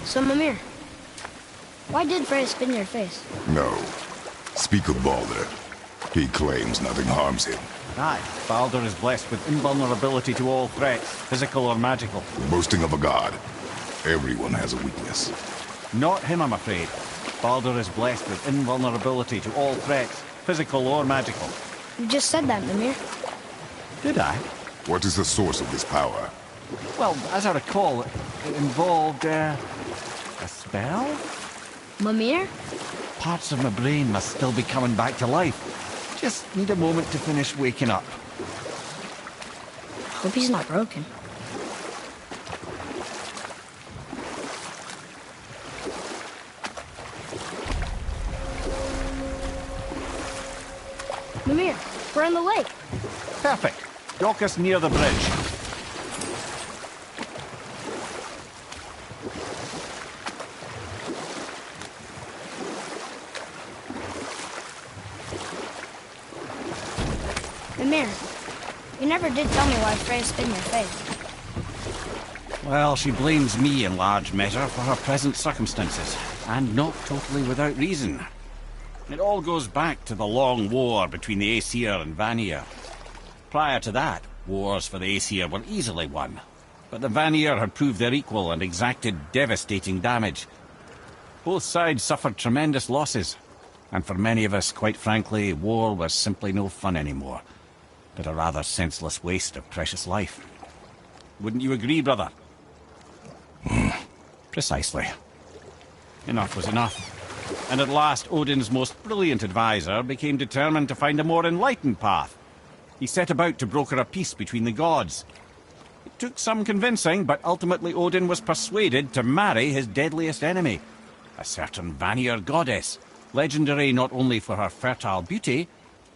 So, Mimir, why did Freya spit in your face? No. Speak of Baldur. He claims nothing harms him. Aye, Baldur is blessed with invulnerability to all threats, physical or magical. Boasting of a god. Everyone has a weakness. Not him, I'm afraid. Baldur is blessed with invulnerability to all threats, physical or magical. You just said that, Mimir. Did I? What is the source of this power? Well, as I recall, it involved, a spell? Mimir? Parts of my brain must still be coming back to life. Just need a moment to finish waking up. Hope he's not broken. Mimir, we're on the lake. Perfect. Dock us near the bridge. Mimir, you never did tell me why Freya spit in your face. Well, she blames me in large measure for her present circumstances, and not totally without reason. It all goes back to the long war between the Aesir and Vanir. Prior to that, wars for the Aesir were easily won, but the Vanir had proved their equal and exacted devastating damage. Both sides suffered tremendous losses, and for many of us, quite frankly, war was simply no fun anymore, but a rather senseless waste of precious life. Wouldn't you agree, brother? Precisely. Enough was enough. And at last, Odin's most brilliant advisor became determined to find a more enlightened path. He set about to broker a peace between the gods. It took some convincing, but ultimately Odin was persuaded to marry his deadliest enemy, a certain Vanir goddess, legendary not only for her fertile beauty,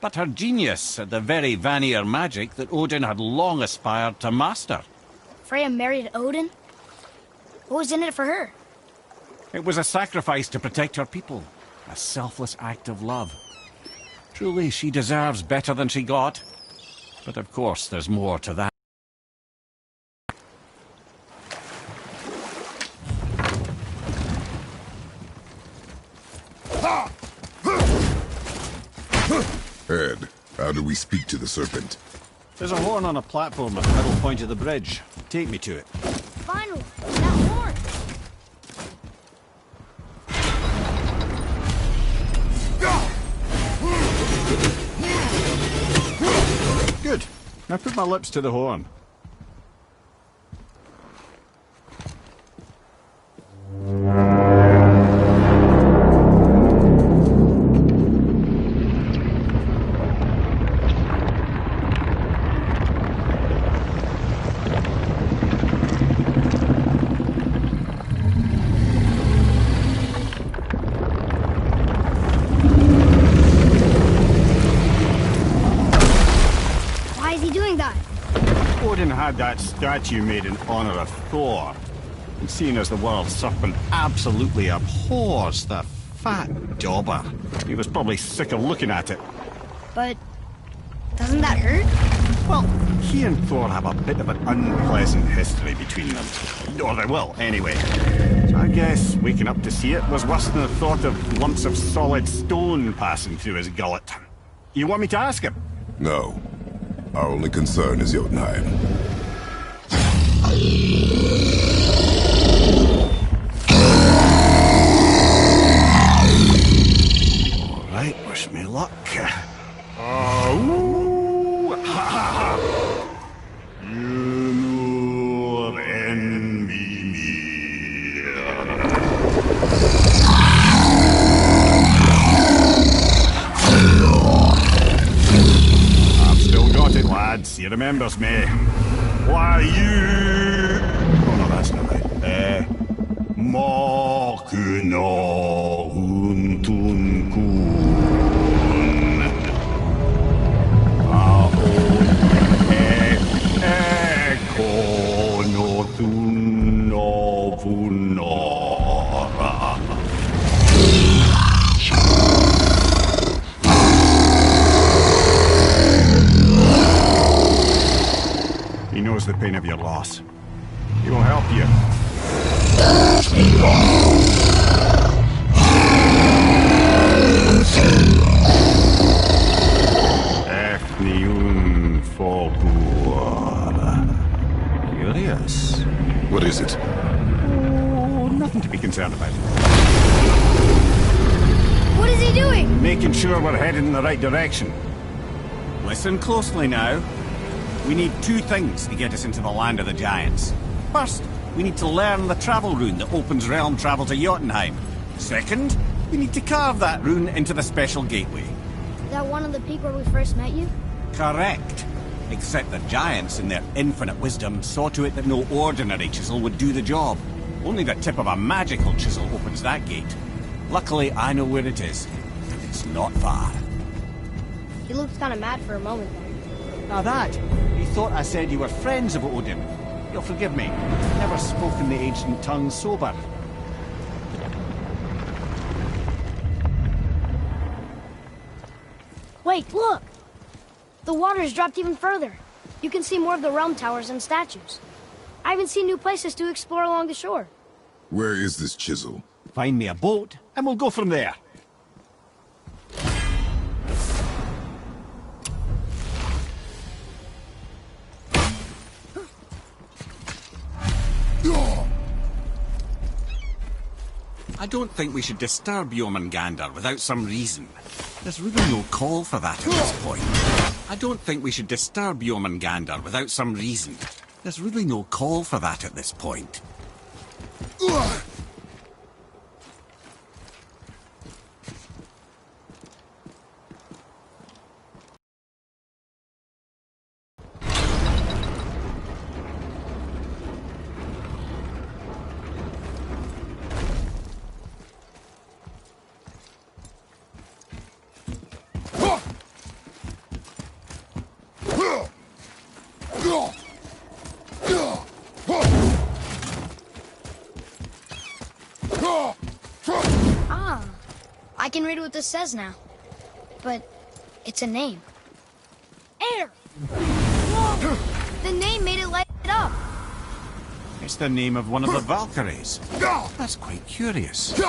but her genius at the very Vanir magic that Odin had long aspired to master. Freya married Odin? What was in it for her? It was a sacrifice to protect her people, a selfless act of love. Truly, she deserves better than she got. But of course, there's more to that. Ed, how do we speak to the serpent? There's a horn on a platform at the middle point of the bridge. Take me to it. Finally, that horn! Good. Now put my lips to the horn. Odin had that statue made in honor of Thor. And seeing as the world's serpent absolutely abhors the fat dauber, he was probably sick of looking at it. But doesn't that hurt? Well, he and Thor have a bit of an unpleasant history between them. Or they will, anyway. So I guess waking up to see it was worse than the thought of lumps of solid stone passing through his gullet. You want me to ask him? No. Our only concern is Jotunheim. All right, wish me luck. Oh, ha ha ha! You envy me. I've still got it, lads. He remembers me. Why you? Oh no, that's not right. Makuna untun kun. Eko no tun no vuno. pain of your loss. He will help you. Efniun Folgur. Curious. What is it? Oh, nothing to be concerned about. What is he doing? Making sure we're headed in the right direction. Listen closely now. We need two things to get us into the land of the giants. First, we need to learn the travel rune that opens realm travel to Jotunheim. Second, we need to carve that rune into the special gateway. Is that one of the peak where we first met you? Correct. Except the giants, in their infinite wisdom, saw to it that no ordinary chisel would do the job. Only the tip of a magical chisel opens that gate. Luckily, I know where it is. And it's not far. He looked kind of mad for a moment there. Now that, he thought I said you were friends of Odin. You'll forgive me. Never spoken the ancient tongue sober. Wait, look! The water's dropped even further. You can see more of the realm towers and statues. I even see new places to explore along the shore. Where is this chisel? Find me a boat, and we'll go from there. I don't think we should disturb Jormungandr without some reason. There's really no call for that at this point. I don't think we should disturb Jormungandr without some reason. There's really no call for that at this point. Ah, I can read what this says now. But it's a name. Air! Whoa! The name made it light up. It's the name of one of the Valkyries. That's quite curious.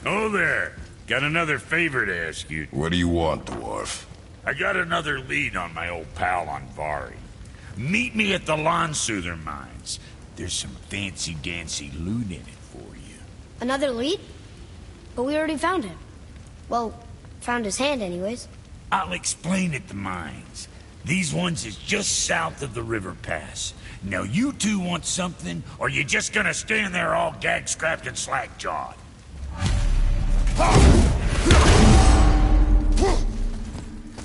Oh there. Got another favor to ask you. What do you want, dwarf? I got another lead on my old pal on Vari. Meet me at the Lawnsoother mines. There's some fancy-dancy loot in it for you. Another lead? But we already found him. Well, found his hand anyways. I'll explain at the mines. These ones is just south of the river pass. Now you two want something, or you just gonna stand there all gag-scrapped and slack-jawed?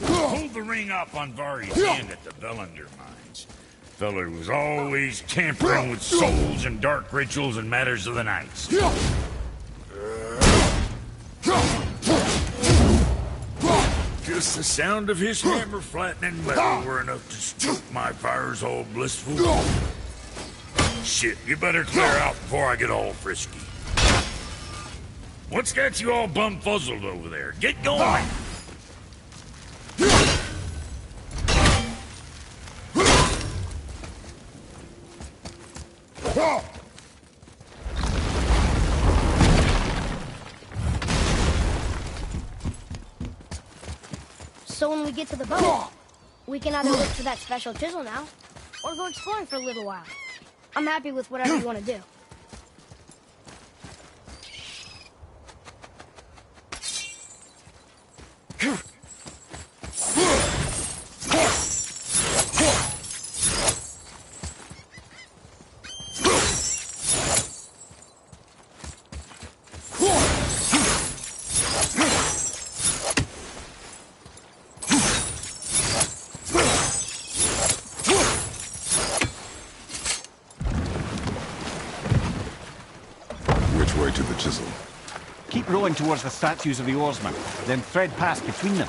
Hold the ring up on Vari's hand at the Velander mines. Feller was always tampering with souls and dark rituals and matters of the nights. Just the sound of his hammer flattening metal were enough to spook my fires all blissful. Shit, you better clear out before I get all frisky. What's got you all bum-fuzzled over there? Get going! So when we get to the boat, we can either look for that special chisel now, or go exploring for a little while. I'm happy with whatever you want to do. Keep rowing towards the statues of the oarsmen, then thread past between them.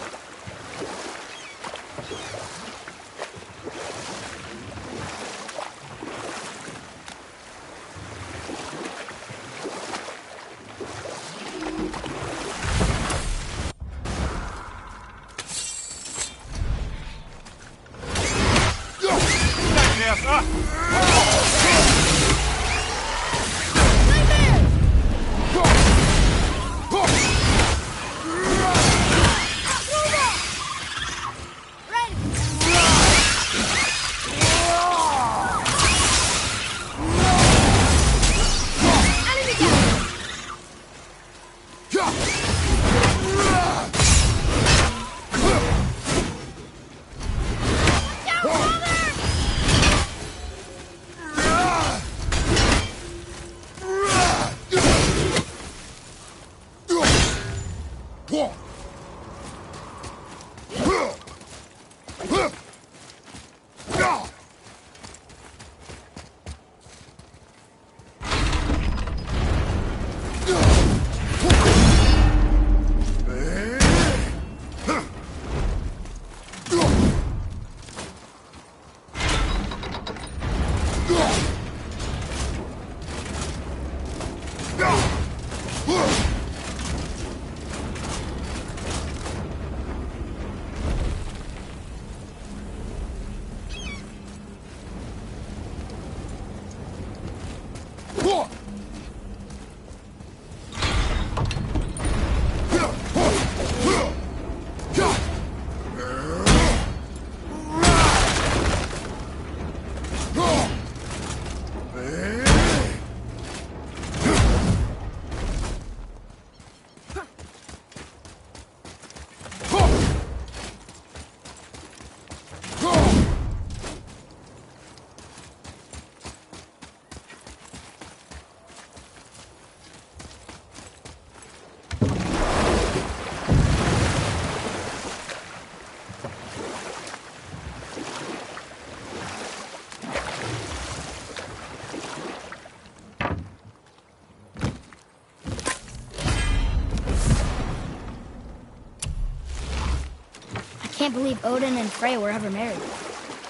I can't believe Odin and Freya were ever married.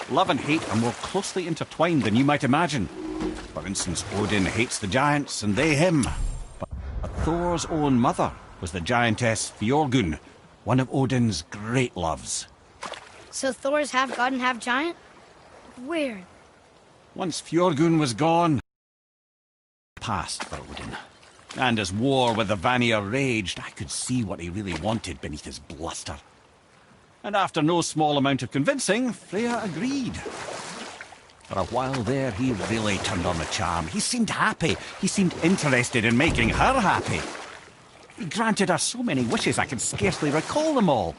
Love and hate are more closely intertwined than you might imagine. For instance, Odin hates the giants and they him. But Thor's own mother was the giantess Fjorgun, one of Odin's great loves. So Thor's half god and half giant? Weird. Once Fjorgun was gone, past for Odin. And as war with the Vanir raged, I could see what he really wanted beneath his bluster. And after no small amount of convincing, Freya agreed. For a while there, he really turned on the charm. He seemed happy. He seemed interested in making her happy. He granted her so many wishes I can scarcely recall them all.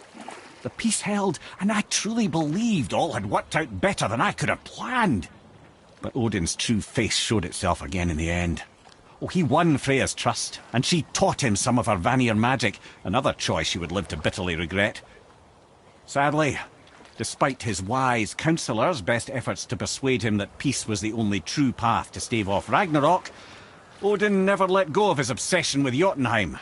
The peace held, and I truly believed all had worked out better than I could have planned. But Odin's true face showed itself again in the end. Oh, he won Freya's trust, and she taught him some of her Vanir magic, another choice she would live to bitterly regret. Sadly, despite his wise counsellors' best efforts to persuade him that peace was the only true path to stave off Ragnarok, Odin never let go of his obsession with Jotunheim.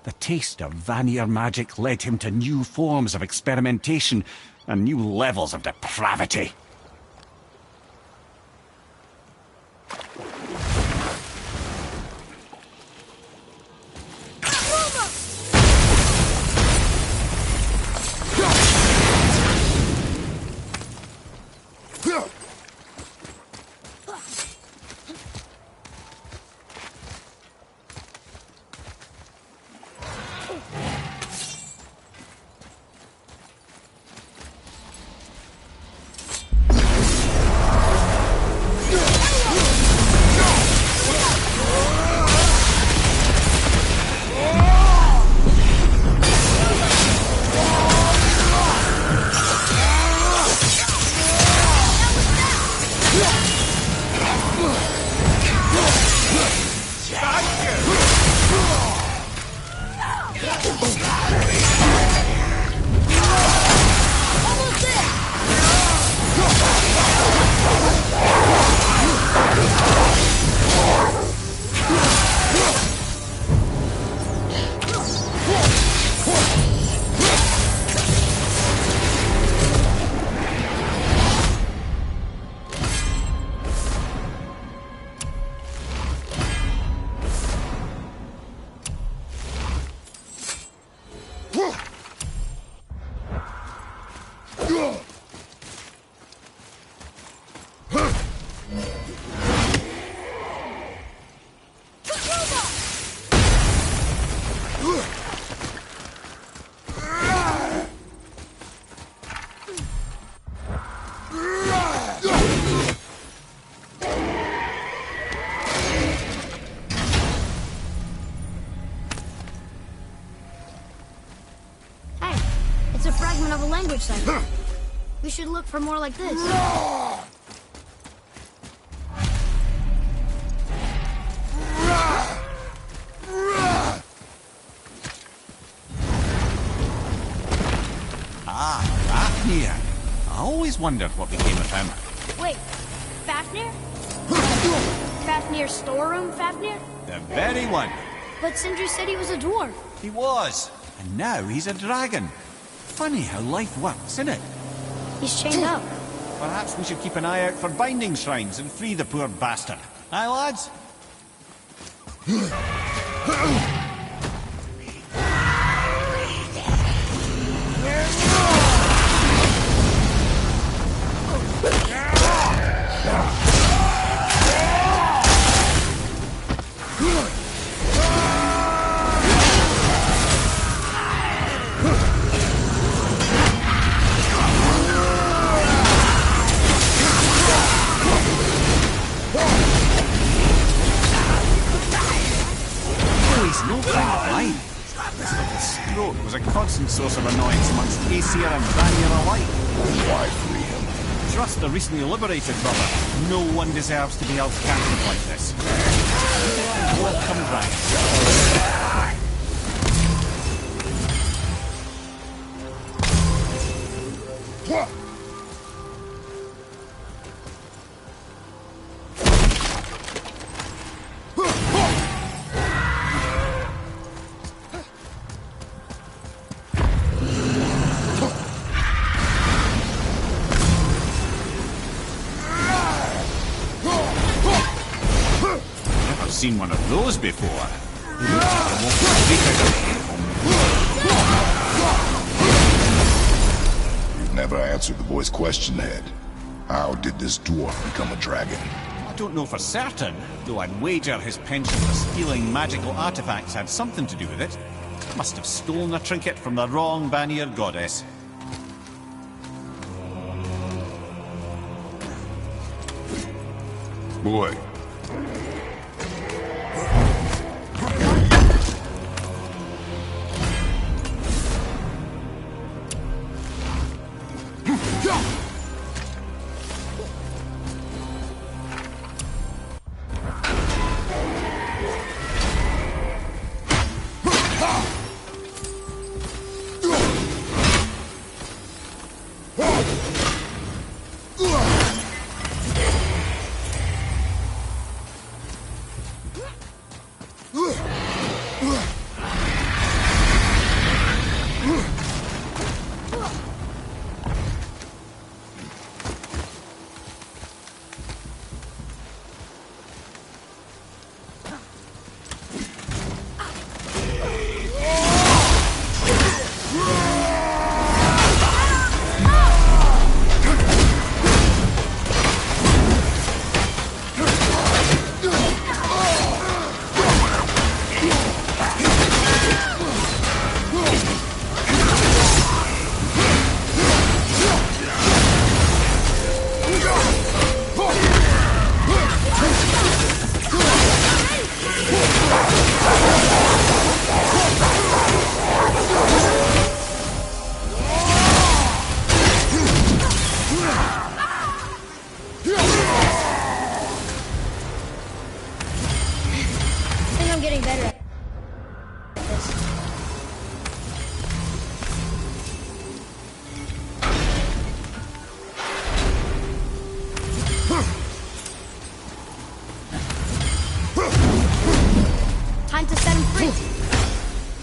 The taste of Vanir magic led him to new forms of experimentation and new levels of depravity. fragment of a language site. We should look for more like this. Ah, Fafnir. I always wondered what became of him. Wait, Fafnir? Fafnir's storeroom Fafnir? The very one. But Sindri said he was a dwarf. He was. And now he's a dragon. Funny how life works, isn't it? He's chained up. Perhaps we should keep an eye out for binding shrines and free the poor bastard. Aye, lads? Was a constant source of annoyance amongst Aesir and Vanir alike. Why free him? Trust the recently liberated brother. No one deserves to be held captive like this. Welcome back. Seen one of those before. You've never answered the boy's question, Head. How did this dwarf become a dragon? I don't know for certain, though I'd wager his penchant for stealing magical artifacts had something to do with it. Must have stolen a trinket from the wrong Vanir goddess. Boy.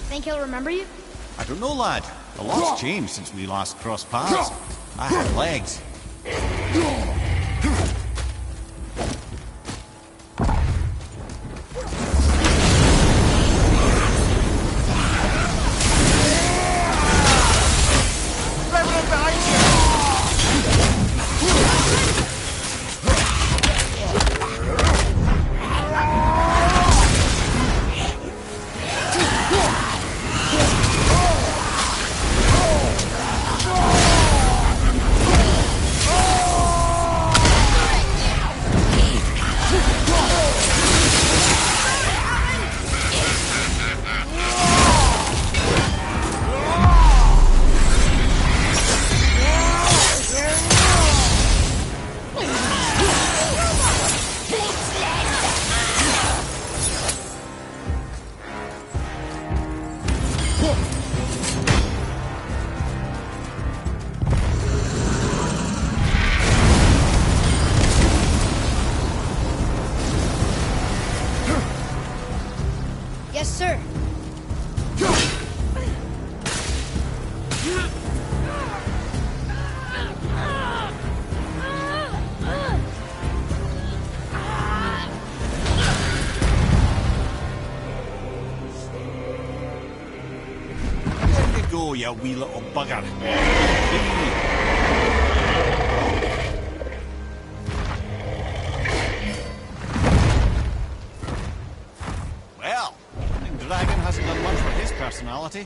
Think he'll remember you? I don't know, lad. A lot's changed since we last crossed paths. I had legs. Yes, sir. There you go, you wee little bugger. Well, I think Dragon hasn't done much for his personality.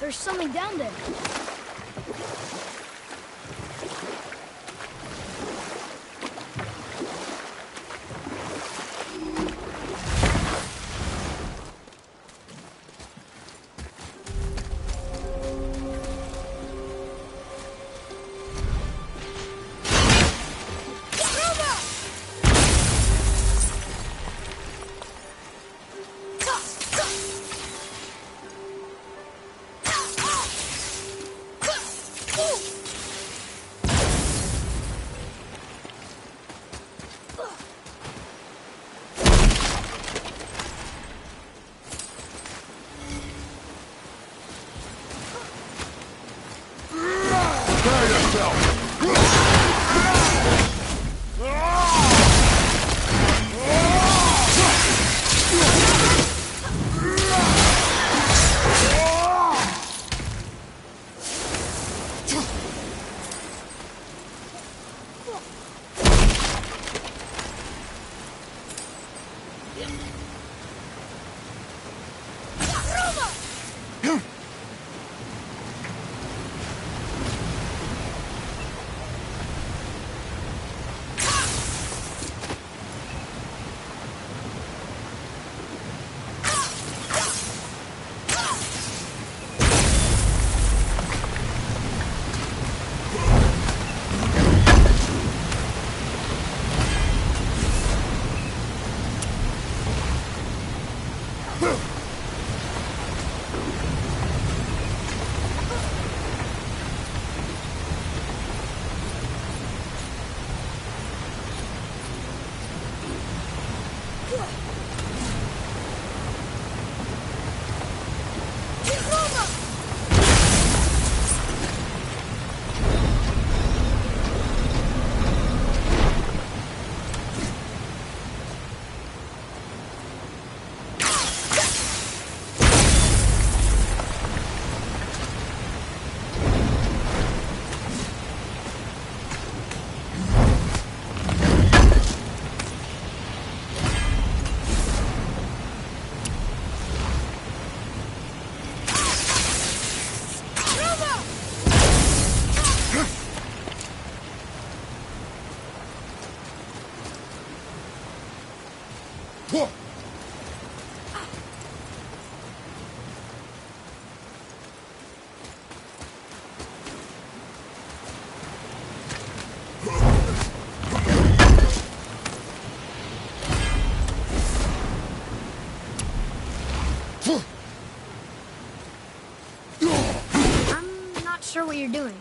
There's something down there. sure what you're doing.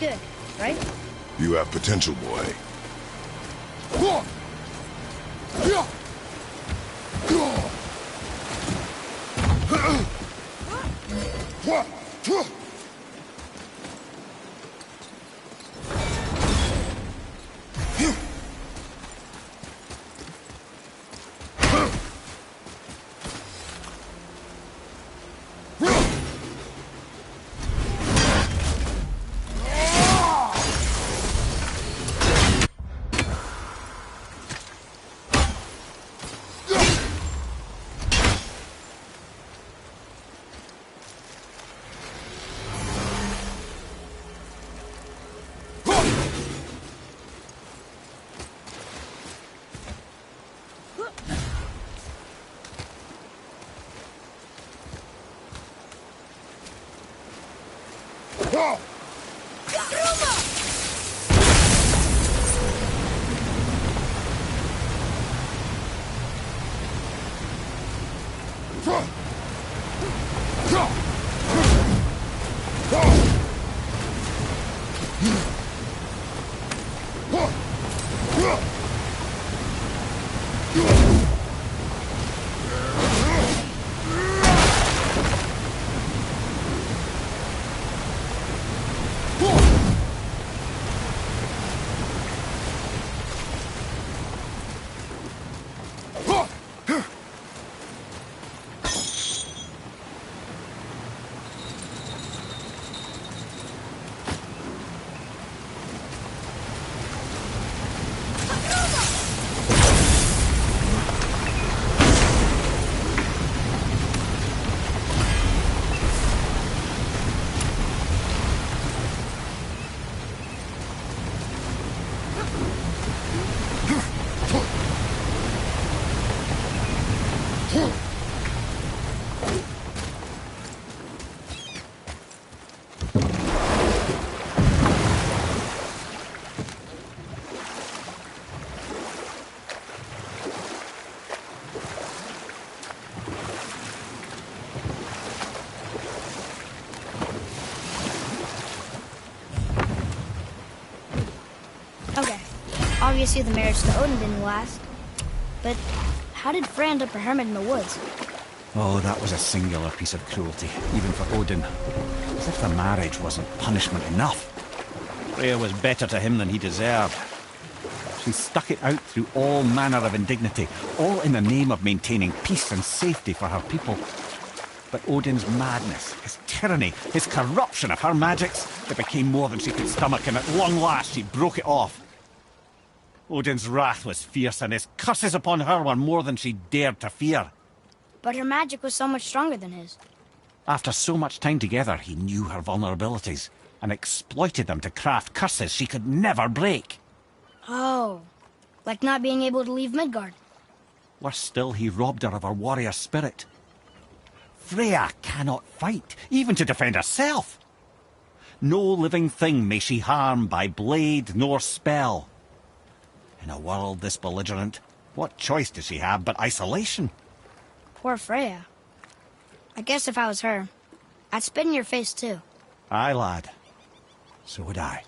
Good, right? You have potential, boy. Obviously the marriage to Odin didn't last. But how did Freya end up a hermit in the woods? Oh, that was a singular piece of cruelty, even for Odin. As if the marriage wasn't punishment enough. Freya was better to him than he deserved. She stuck it out through all manner of indignity, all in the name of maintaining peace and safety for her people. But Odin's madness, his tyranny, his corruption of her magics, it became more than she could stomach, and at long last she broke it off. Odin's wrath was fierce, and his curses upon her were more than she dared to fear. But her magic was so much stronger than his. After so much time together, he knew her vulnerabilities, and exploited them to craft curses she could never break. Oh, like not being able to leave Midgard. Worse still, he robbed her of her warrior spirit. Freya cannot fight, even to defend herself. No living thing may she harm by blade nor spell. In a world this belligerent, what choice does she have but isolation? Poor Freya. I guess if I was her, I'd spit in your face too. Aye, lad. So would I.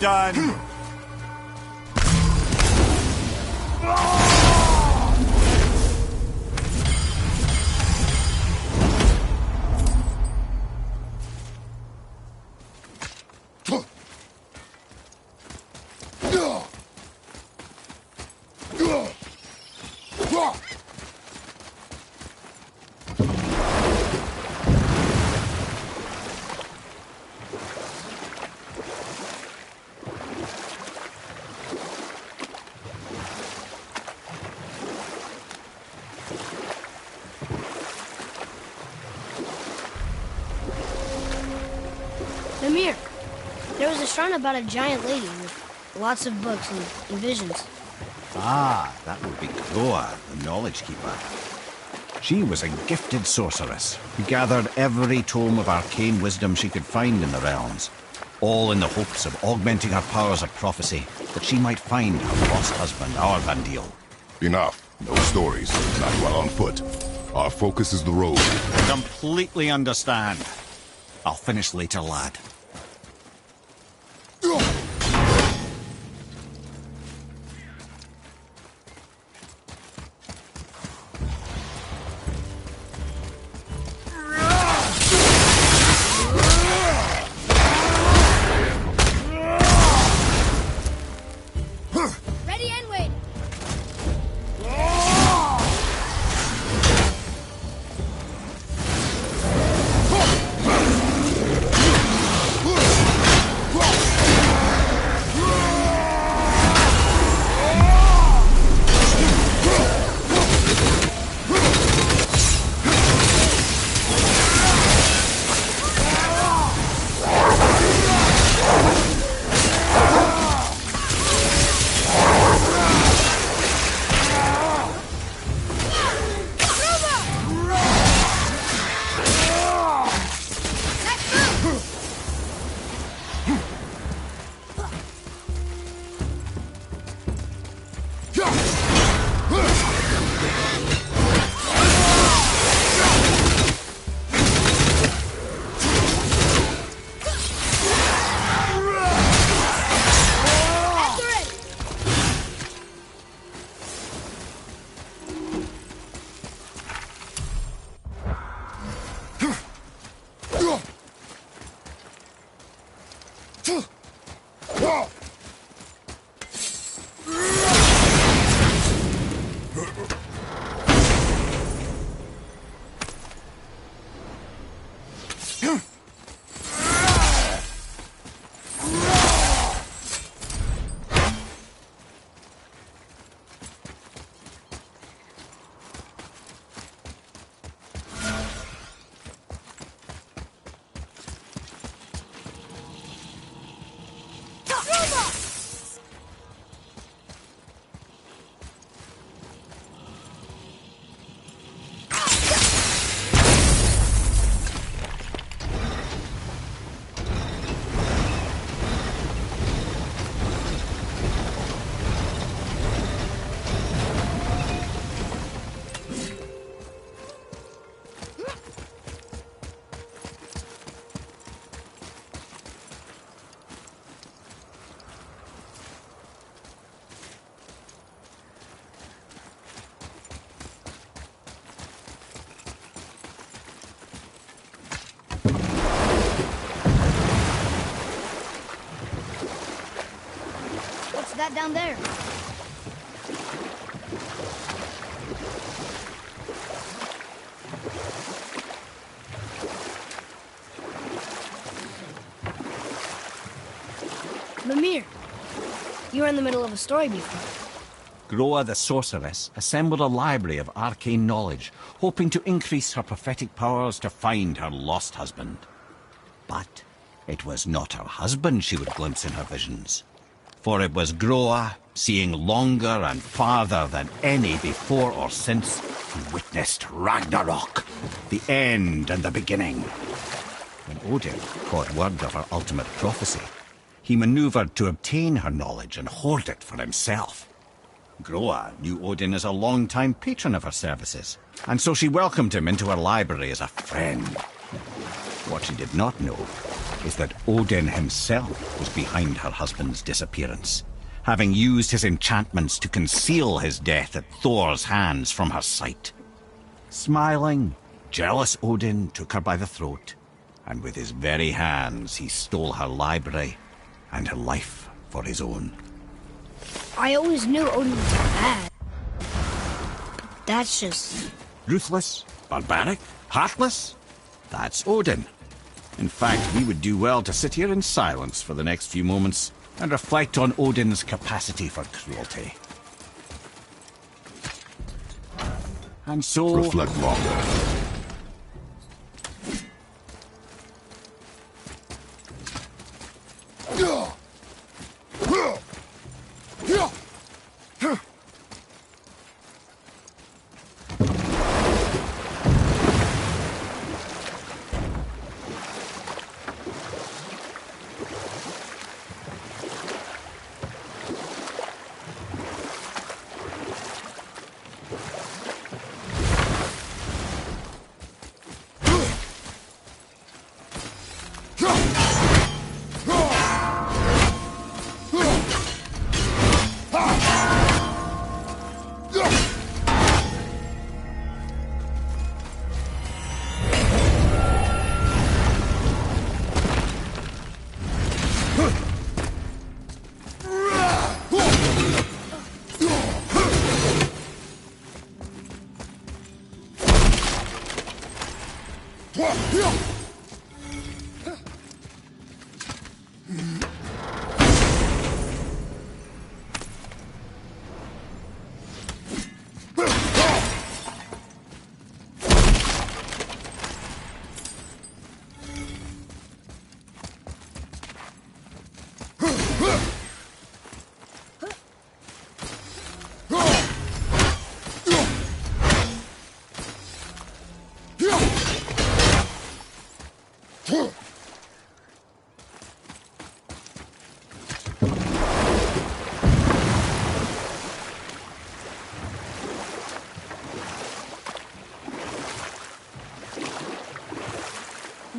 done. Mimir, there was a shrine about a giant lady with lots of books and visions. Ah, that would be GoW, the Knowledge Keeper. She was a gifted sorceress who gathered every tome of arcane wisdom she could find in the realms, all in the hopes of augmenting her powers of prophecy, that she might find her lost husband, our VID-E-O. Enough. No stories. Not while on foot. Our focus is the road. Completely understand. I'll finish later, lad. Ready and wait. What's that down there? Mimir, you were in the middle of a story before. GoW the sorceress assembled a library of arcane knowledge, hoping to increase her prophetic powers to find her lost husband. But it was not her husband she would glimpse in her visions. For it was GoW, seeing longer and farther than any before or since, who witnessed Ragnarok, the end and the beginning. When Odin caught word of her ultimate prophecy, he maneuvered to obtain her knowledge and hoard it for himself. GoW knew Odin as a long-time patron of her services, and so she welcomed him into her library as a friend. What she did not know is that Odin himself was behind her husband's disappearance, having used his enchantments to conceal his death at Thor's hands from her sight. Smiling, jealous Odin took her by the throat, and with his very hands he stole her library and her life for his own. I always knew Odin was bad. But that's just... Ruthless, barbaric, heartless? That's Odin. In fact, we would do well to sit here in silence for the next few moments and reflect on Odin's capacity for cruelty. And so... Reflect longer.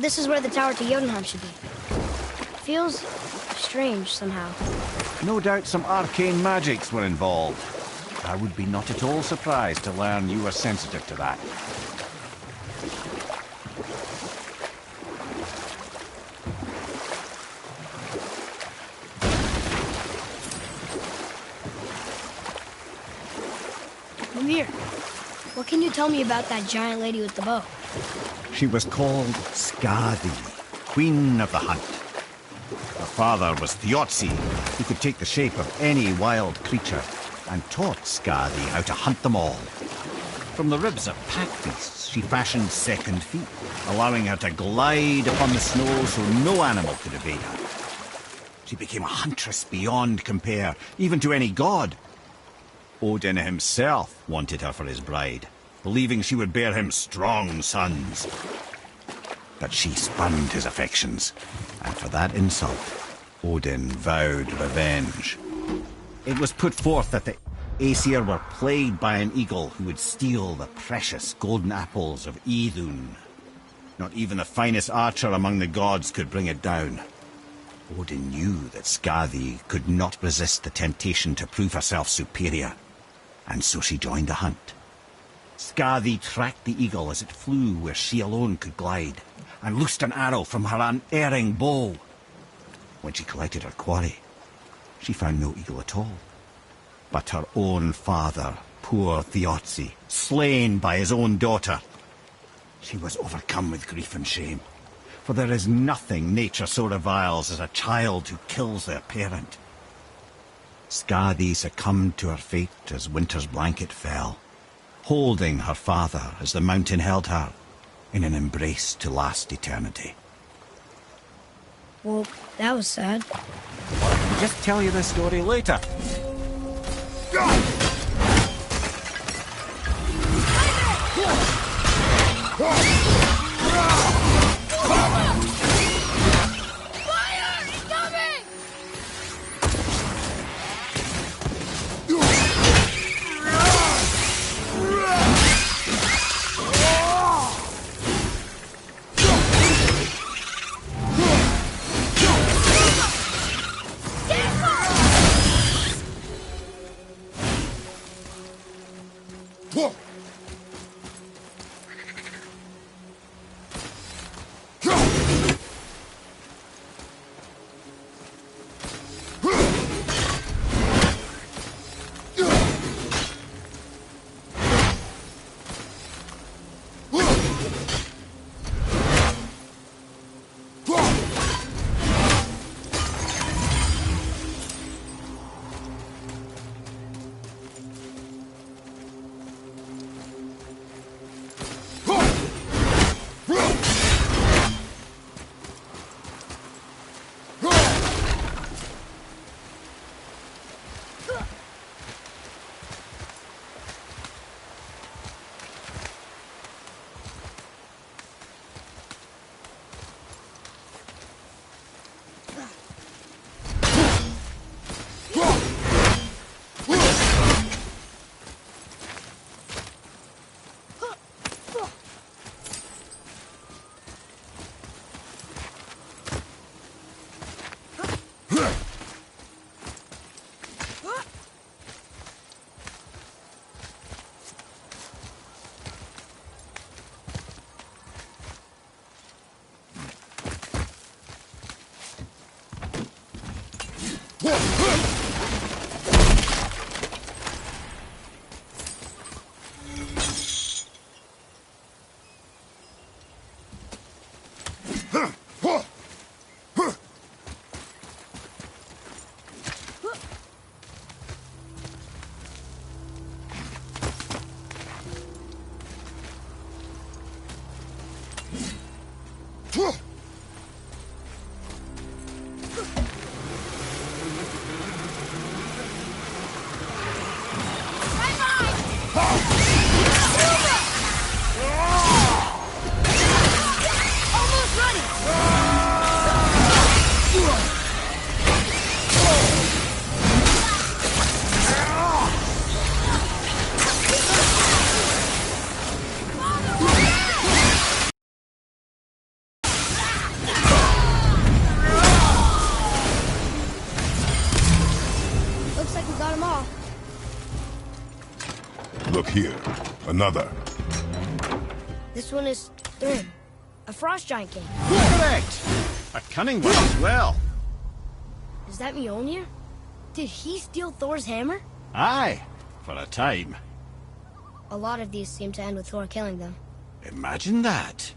This is where the tower to Jotunheim should be. Feels strange somehow. No doubt some arcane magics were involved. I would be not at all surprised to learn you were sensitive to that. Mimir, what can you tell me about that giant lady with the bow? She was called Skadi, Queen of the Hunt. Her father was Thiotzi, who could take the shape of any wild creature, and taught Skadi how to hunt them all. From the ribs of pack beasts, she fashioned second feet, allowing her to glide upon the snow so no animal could evade her. She became a huntress beyond compare, even to any god. Odin himself wanted her for his bride, believing she would bear him strong sons. But she spurned his affections, and for that insult, Odin vowed revenge. It was put forth that the Aesir were plagued by an eagle who would steal the precious golden apples of Idun. Not even the finest archer among the gods could bring it down. Odin knew that Skadi could not resist the temptation to prove herself superior, and so she joined the hunt. Skadi tracked the eagle as it flew where she alone could glide, and loosed an arrow from her unerring bow. When she collected her quarry, she found no eagle at all, but her own father, poor Thiotzi, slain by his own daughter. She was overcome with grief and shame, for there is nothing nature so reviles as a child who kills their parent. Skadi succumbed to her fate as winter's blanket fell, holding her father as the mountain held her in an embrace to last eternity. Well, that was sad. I'll just tell you this story later. Look here. Another. This one is Thrym, a frost giant king. Correct! A cunning one as well. Is that Mjolnir? Did he steal Thor's hammer? Aye, for a time. A lot of these seem to end with Thor killing them. Imagine that.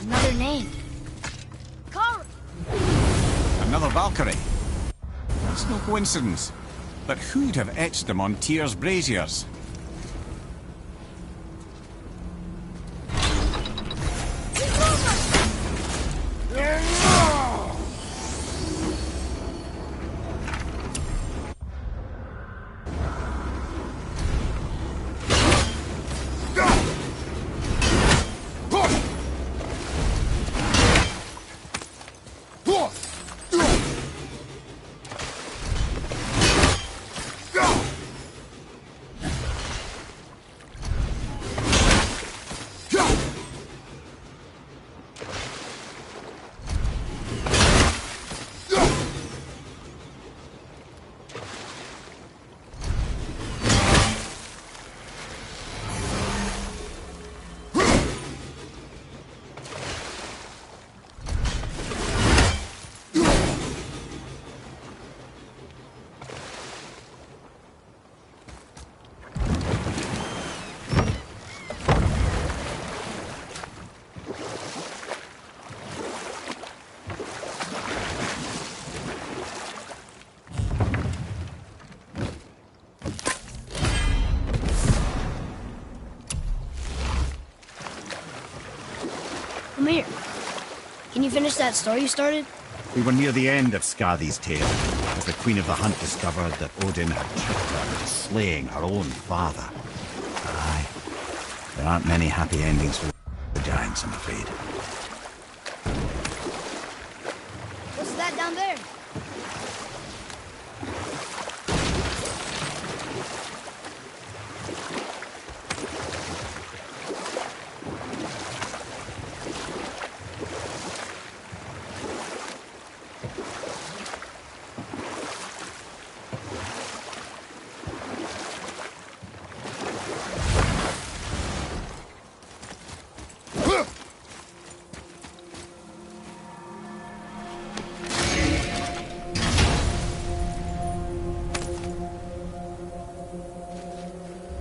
Another name. Kara! Another Valkyrie. That's no coincidence. But who'd have etched them on Tyr's braziers? Come here. Can you finish that story you started? We were near the end of Skadi's tale, as the Queen of the Hunt discovered that Odin had tricked her into slaying her own father. Aye. There aren't many happy endings for the giants, I'm afraid. What's that down there?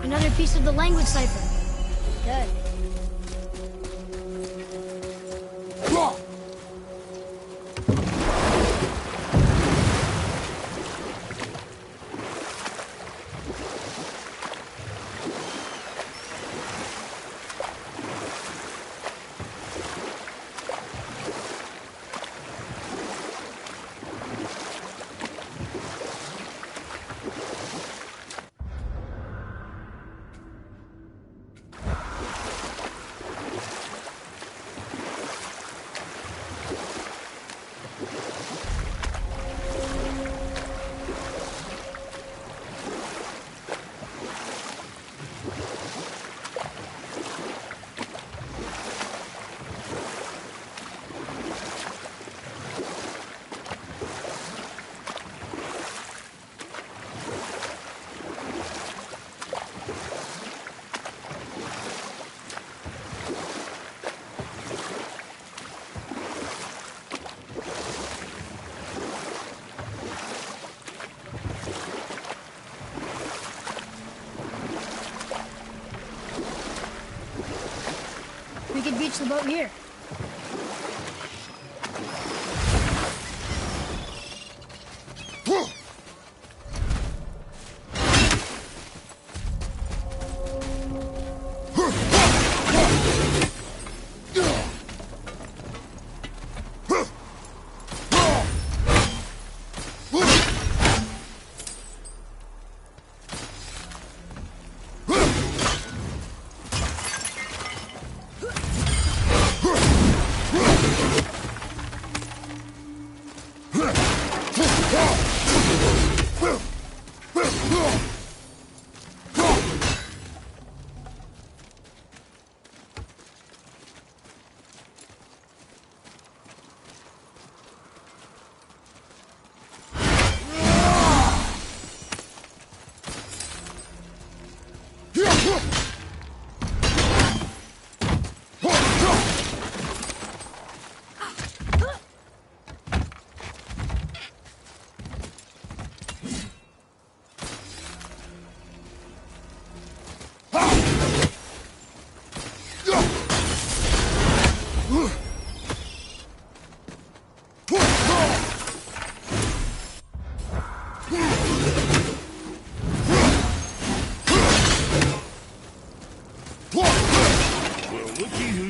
Another piece of the language cipher. Good. We could beach the boat here.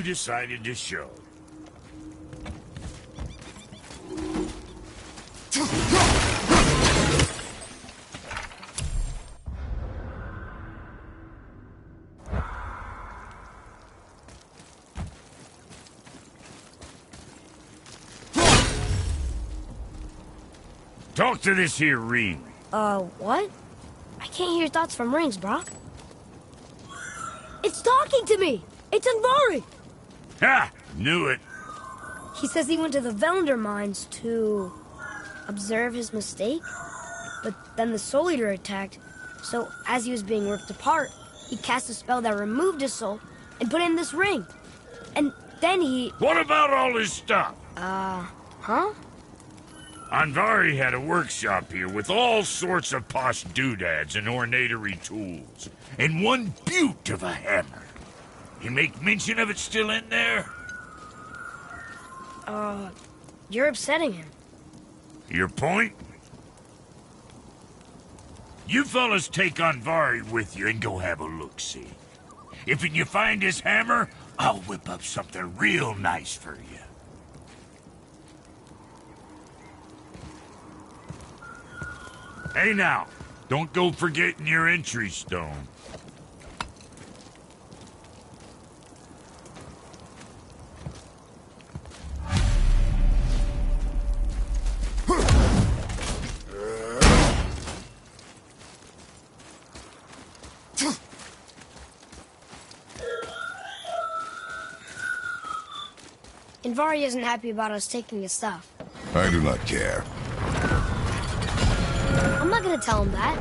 Decided to show. Talk to this here ring. What? I can't hear thoughts from rings, Brock. It's talking to me! It's Anvari! Ha! Knew it. He says he went to the Velander mines to observe his mistake, but then the Soul Eater attacked, so as he was being ripped apart, he cast a spell that removed his soul and put in this ring. And then he... What about all his stuff? Huh? Anvari had a workshop here with all sorts of posh doodads and ornatery tools, and one beaut of a hammer. You make mention of it still in there? You're upsetting him. Your point? You fellas take Anvari with you and go have a look-see. If you find his hammer, I'll whip up something real nice for you. Hey now, don't go forgetting your entry stone. Invari isn't happy about us taking his stuff. I do not care. I'm not gonna tell him that.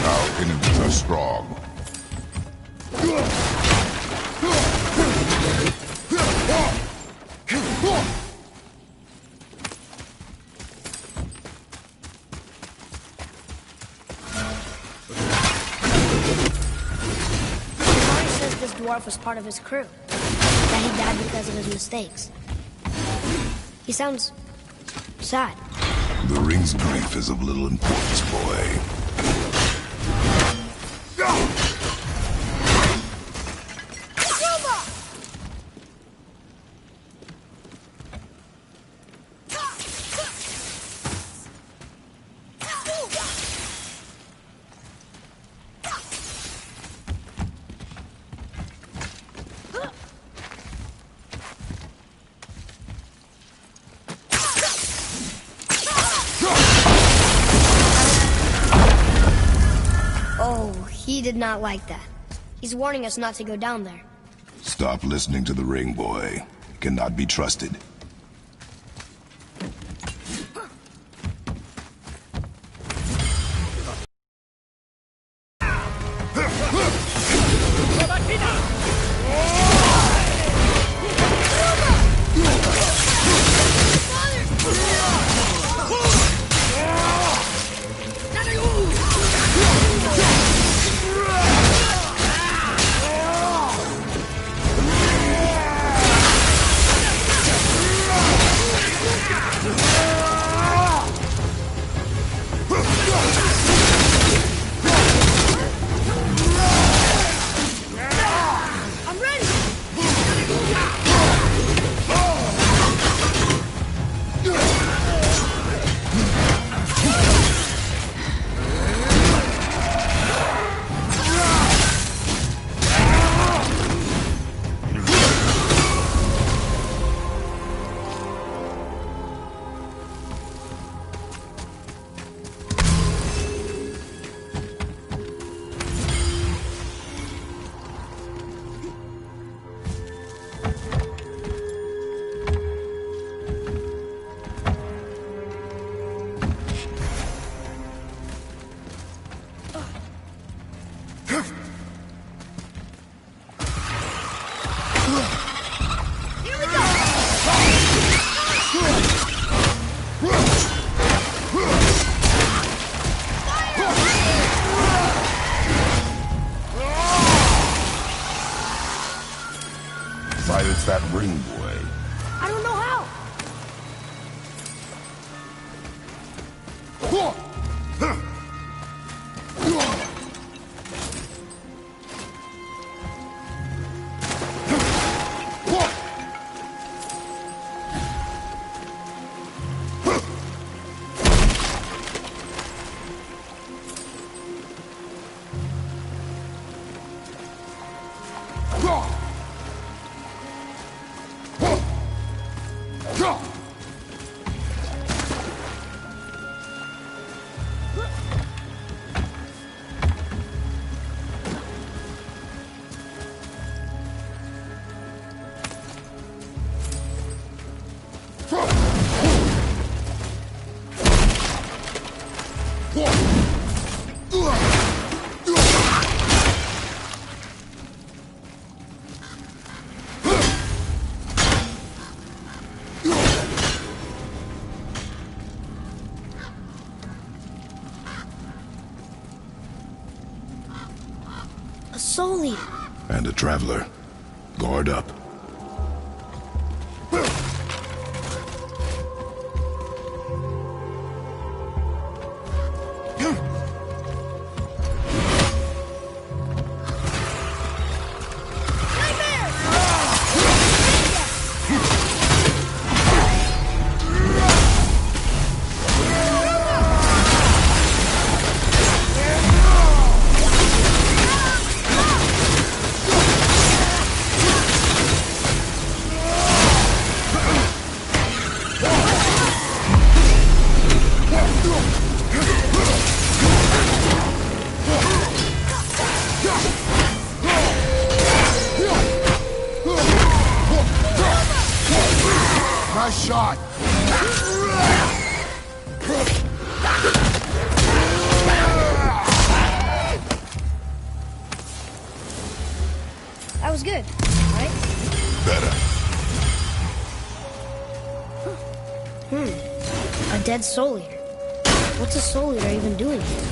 Our enemies are strong. Invari says this dwarf was part of his crew. That he died because of his mistakes. He sounds sad. The ring's grief is of little importance, boy. Oh, he did not like that. He's warning us not to go down there. Stop listening to the ring, boy. It cannot be trusted. Silence that ring boy. I don't know how. A soul eater. And a traveler. Guard up. Nice shot. That was good, right? Better. A dead soul eater. What's a soul eater even doing here?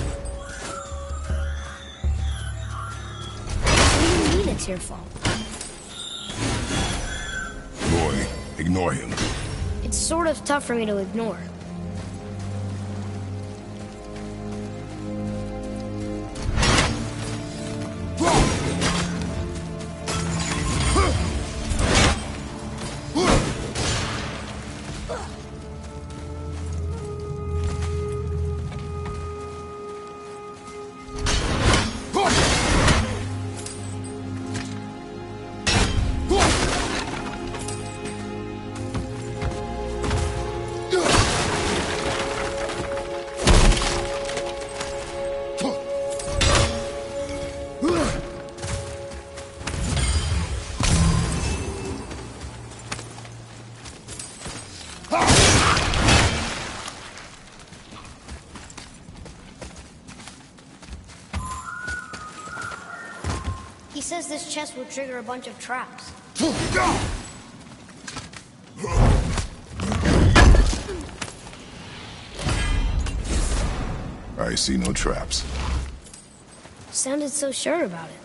What do you mean it's your fault? Boy, ignore him. It's sort of tough for me to ignore. He says this chest will trigger a bunch of traps. I see no traps. Sounded so sure about it.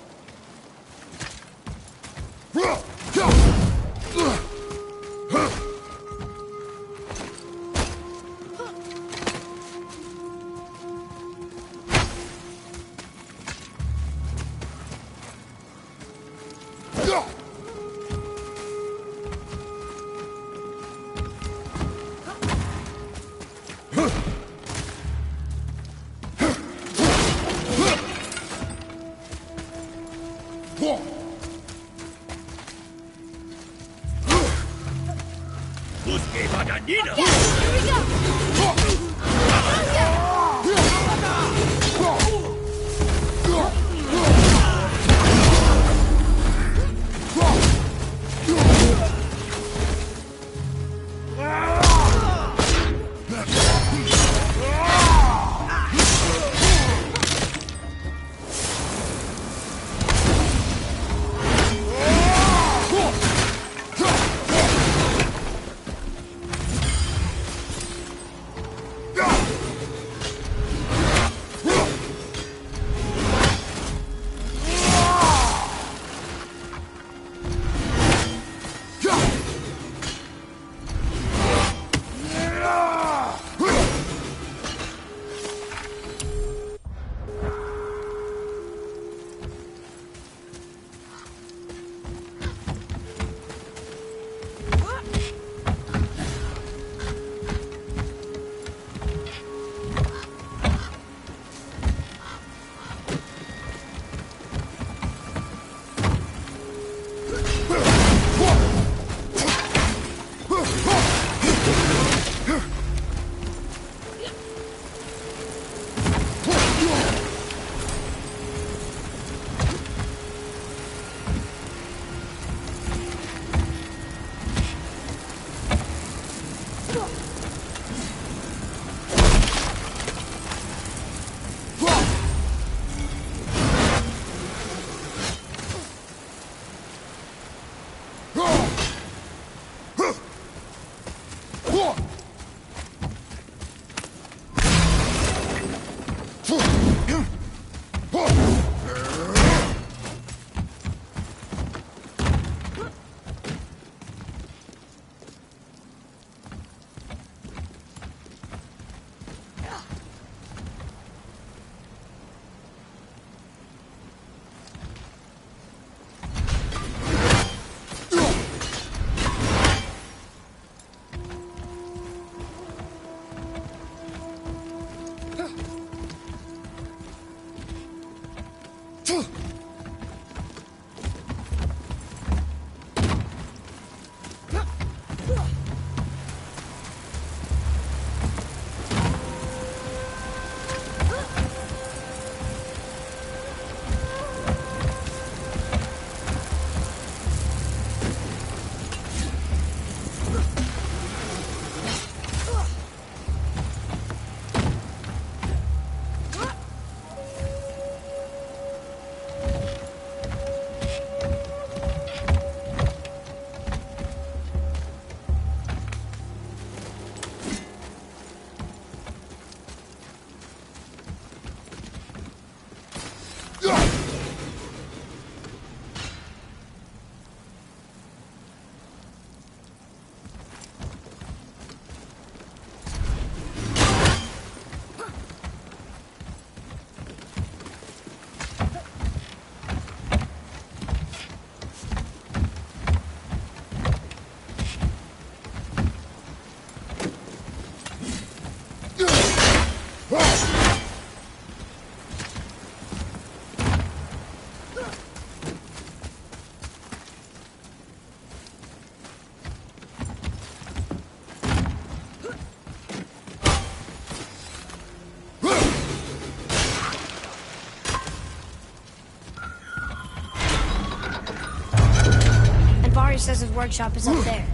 Envari says his workshop is up there.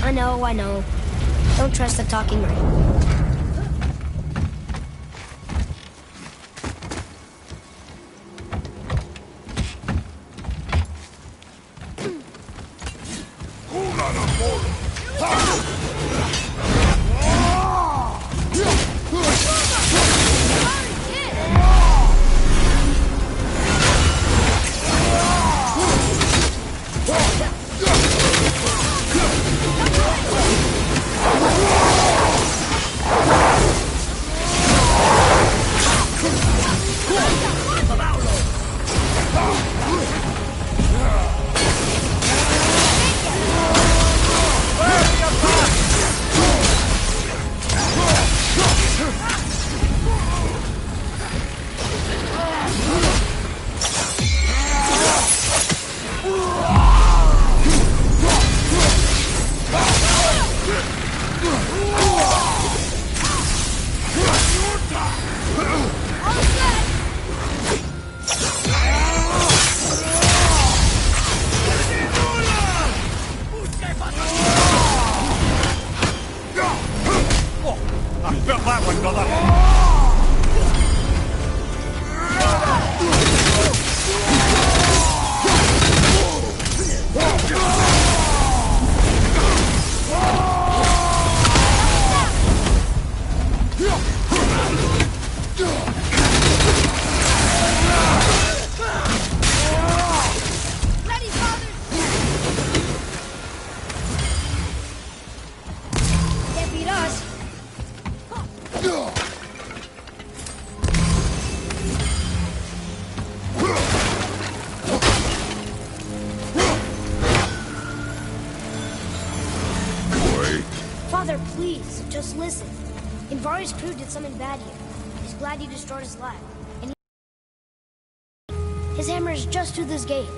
I know. Don't trust the talking ring. Father, please, just listen. Envari's crew did something bad here. He's glad you destroyed his lab. And his hammer is just through this gate.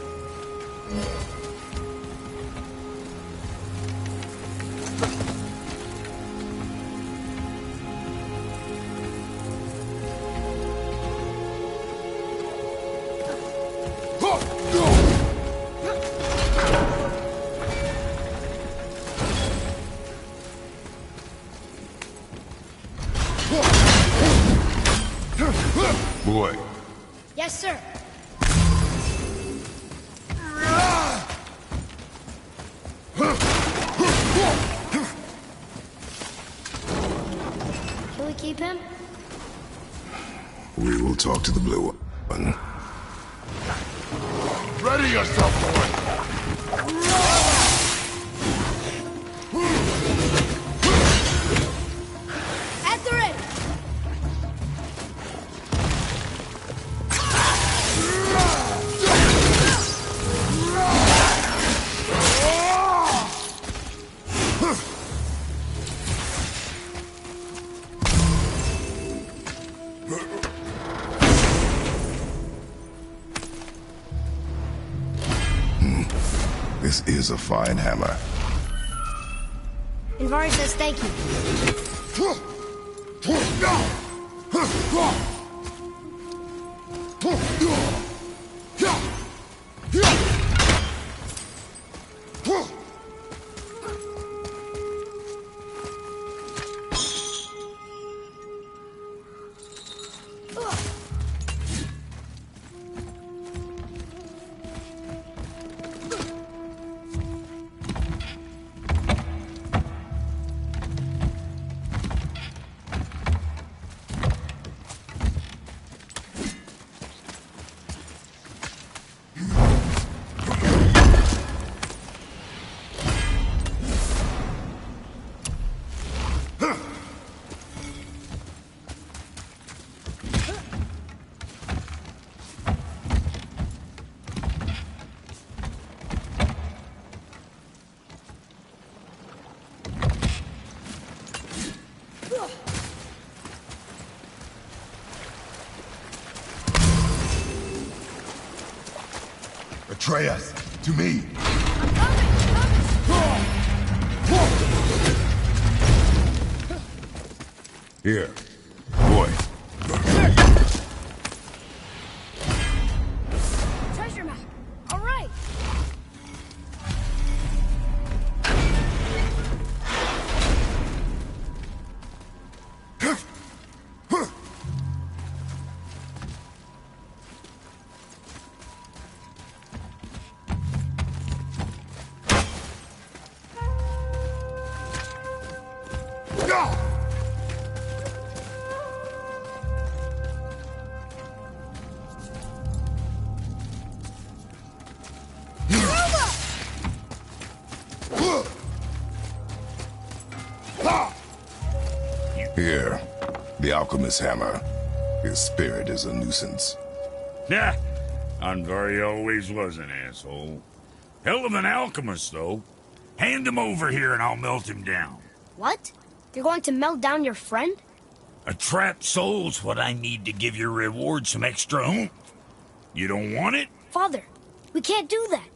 Boy. Yes, sir. Can we keep him? We will talk to the blue one. Ready yourself, boy! At the ready! This is a fine hammer. Envari says thank you. Atreus, to me. Here, boy. Treasure map. All right. Here, the alchemist's hammer. His spirit is a nuisance. Nah, Anvari always was an asshole. Hell of an alchemist, though. Hand him over here and I'll melt him down. What? You're going to melt down your friend? A trapped soul's what I need to give your reward some extra oomph. You don't want it? Father, we can't do that.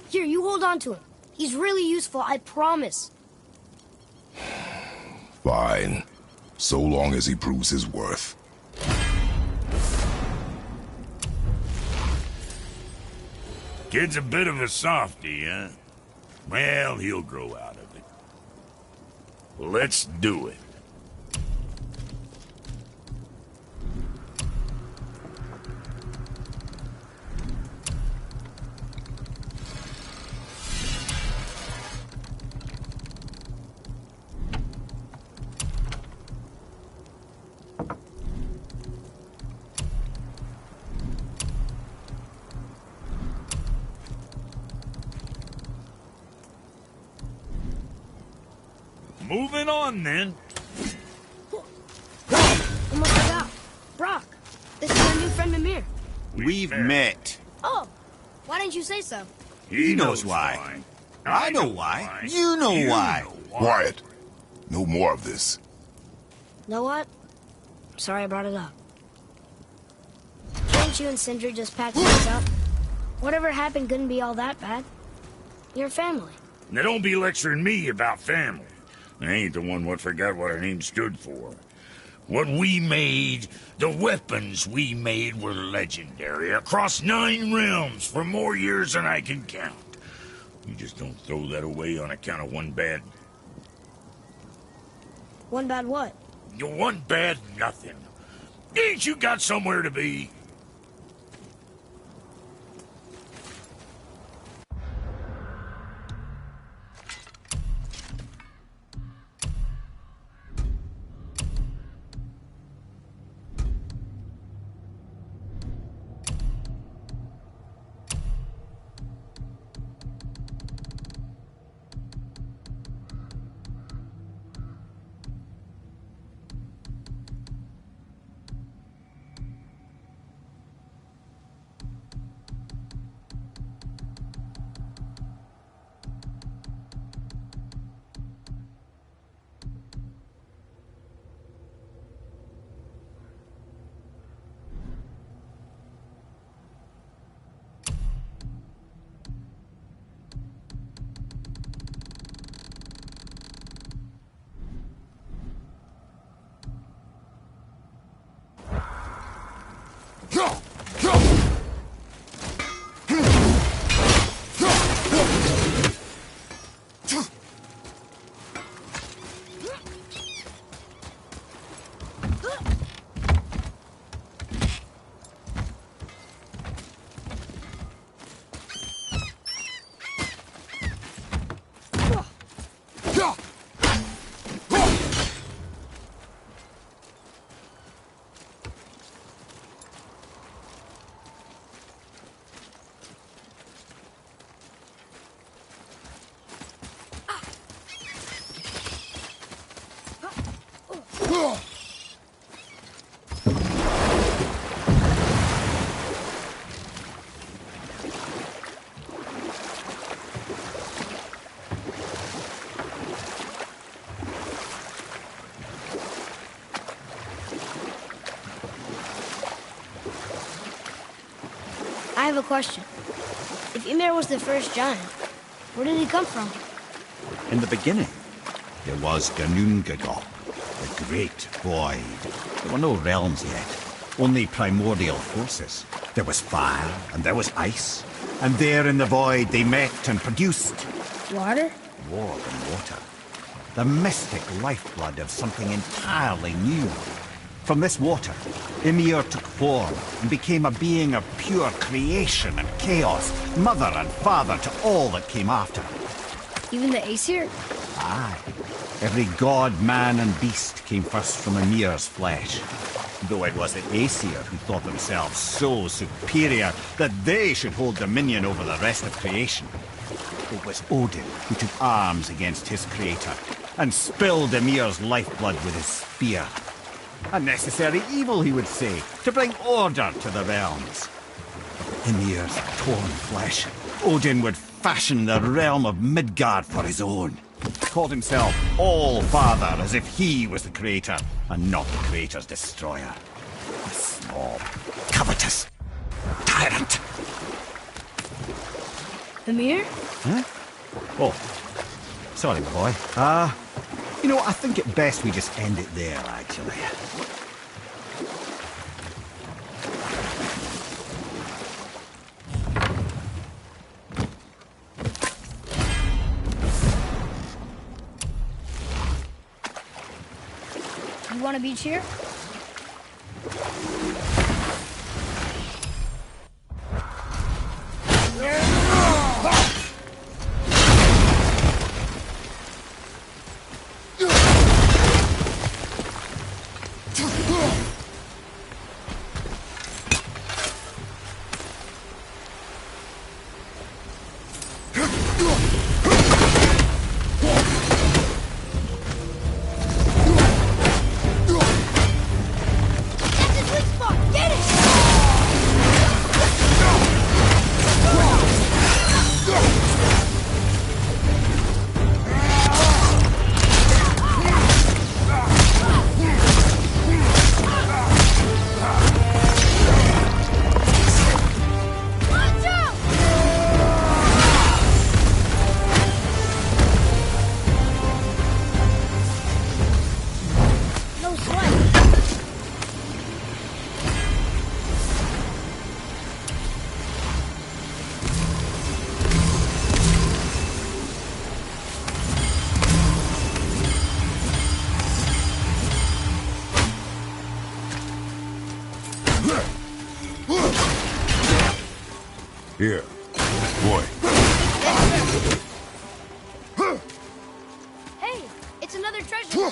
Here, you hold on to him. He's really useful, I promise. Fine. So long as he proves his worth. Kid's a bit of a softy, huh? Well, he'll grow out of it. Let's do it. Moving on, then. Almost forgot. Brock, this is our new friend Amir. We've met. Oh, why didn't you say so? He knows why. I know why. You know why. Quiet. No more of this. Know what? Sorry I brought it up. Can't you and Sindri just patch things up? Whatever happened couldn't be all that bad. You're family. Now don't be lecturing me about family. I ain't the one what forgot what our name stood for. What we made, the weapons we made were legendary across 9 realms for more years than I can count. You just don't throw that away on account of one bad... One bad what? One bad nothing. Ain't you got somewhere to be? I have a question. If Ymir was the first giant, where did he come from? In the beginning, there was Ganungagol, the great void. There were no realms yet, only primordial forces. There was fire, and there was ice. And there in the void they met and produced... Water? More than water. The mystic lifeblood of something entirely new. From this water, Ymir took form and became a being of pure creation and chaos, mother and father to all that came after. Even the Aesir? Aye. Every god, man and beast came first from Ymir's flesh. Though it was the Aesir who thought themselves so superior that they should hold dominion over the rest of creation. It was Odin who took arms against his creator, and spilled Emir's lifeblood with his spear. A necessary evil, he would say, to bring order to the realms. Emir's torn flesh, Odin would fashion the realm of Midgard for his own. Called himself All-Father, as if he was the creator, and not the creator's destroyer. A snob, covetous tyrant. Emir? Huh? Oh, sorry, my boy. You know, I think it best we just end it there, actually. You want to be cheer? Here, boy. Hey, it's another treasure.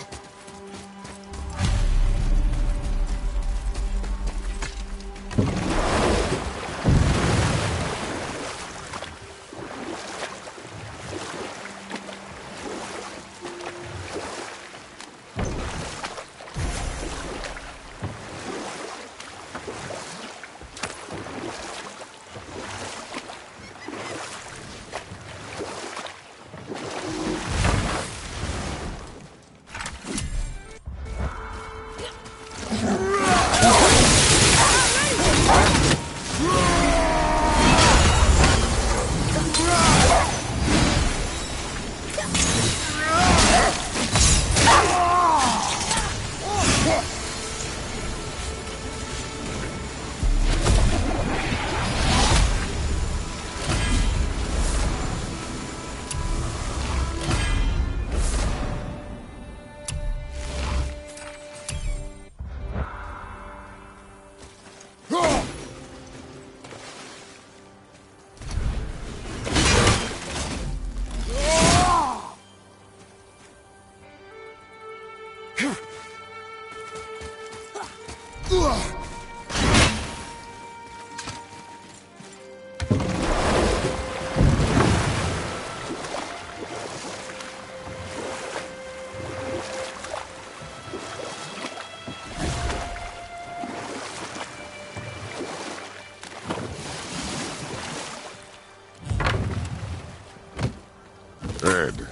Ed,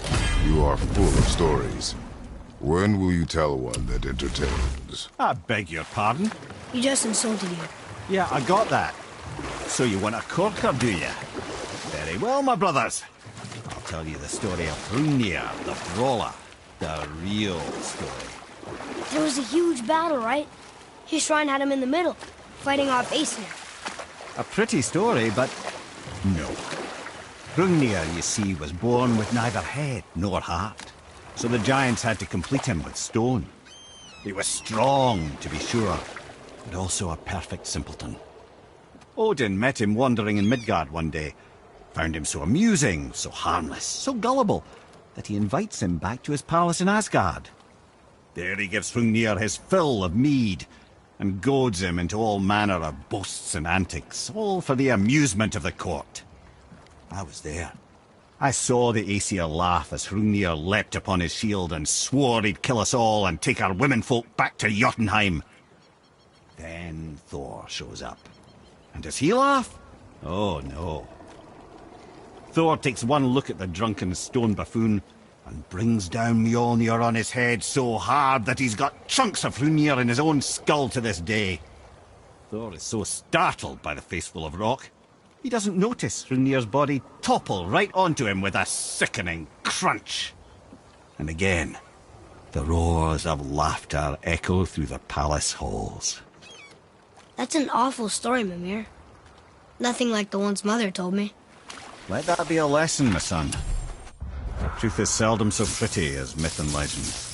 you are full of stories. When will you tell one that entertains? I beg your pardon? He just insulted you. Yeah, I got that. So you want a corker, do you? Very well, my brothers. I'll tell you the story of Hrungnir, the brawler. The real story. There was a huge battle, right? His shrine had him in the middle, fighting off Aesir. A pretty story, but no. Hrungnir, you see, was born with neither head nor heart. So the giants had to complete him with stone. He was strong, to be sure, but also a perfect simpleton. Odin met him wandering in Midgard one day, found him so amusing, so harmless, so gullible, that he invites him back to his palace in Asgard. There he gives Hrungnir his fill of mead, and goads him into all manner of boasts and antics, all for the amusement of the court. I was there. I saw the Aesir laugh as Hrungnir leapt upon his shield and swore he'd kill us all and take our womenfolk back to Jotunheim. Then Thor shows up. And does he laugh? Oh no. Thor takes one look at the drunken stone buffoon and brings down Mjolnir on his head so hard that he's got chunks of Hrungnir in his own skull to this day. Thor is so startled by the face full of rock, he doesn't notice Hrungnir's body topple right onto him with a sickening crunch. And again, the roars of laughter echo through the palace halls. That's an awful story, Mimir. Nothing like the ones Mother told me. Let that be a lesson, my son. Truth is seldom so pretty as myth and legend.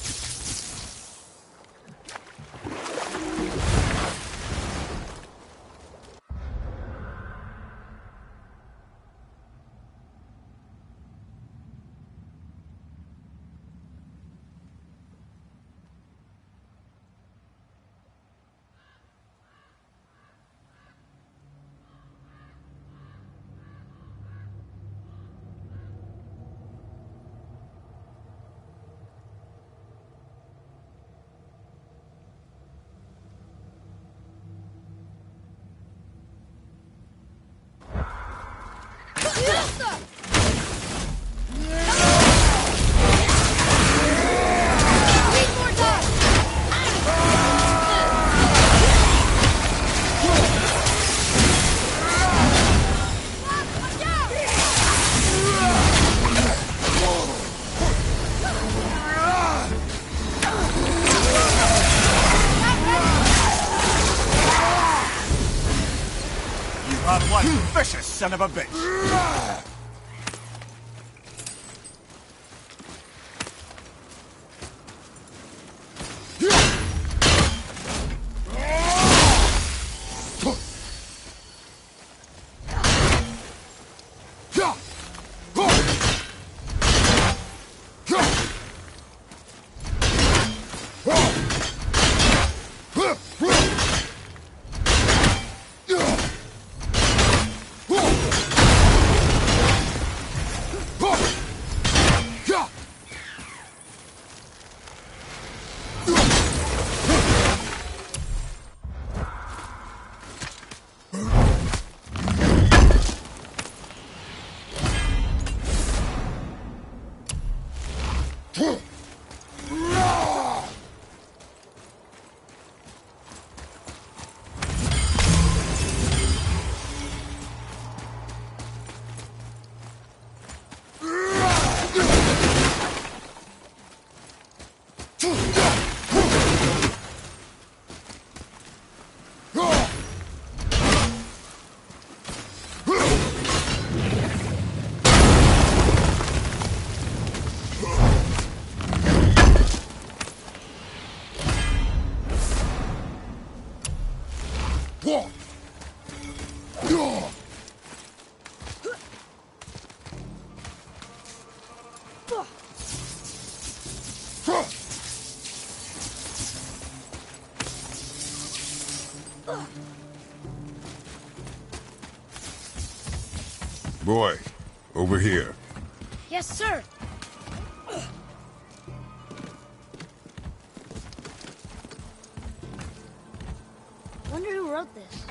One vicious son of a bitch! Boy, over here. Yes, sir. Wonder who wrote this.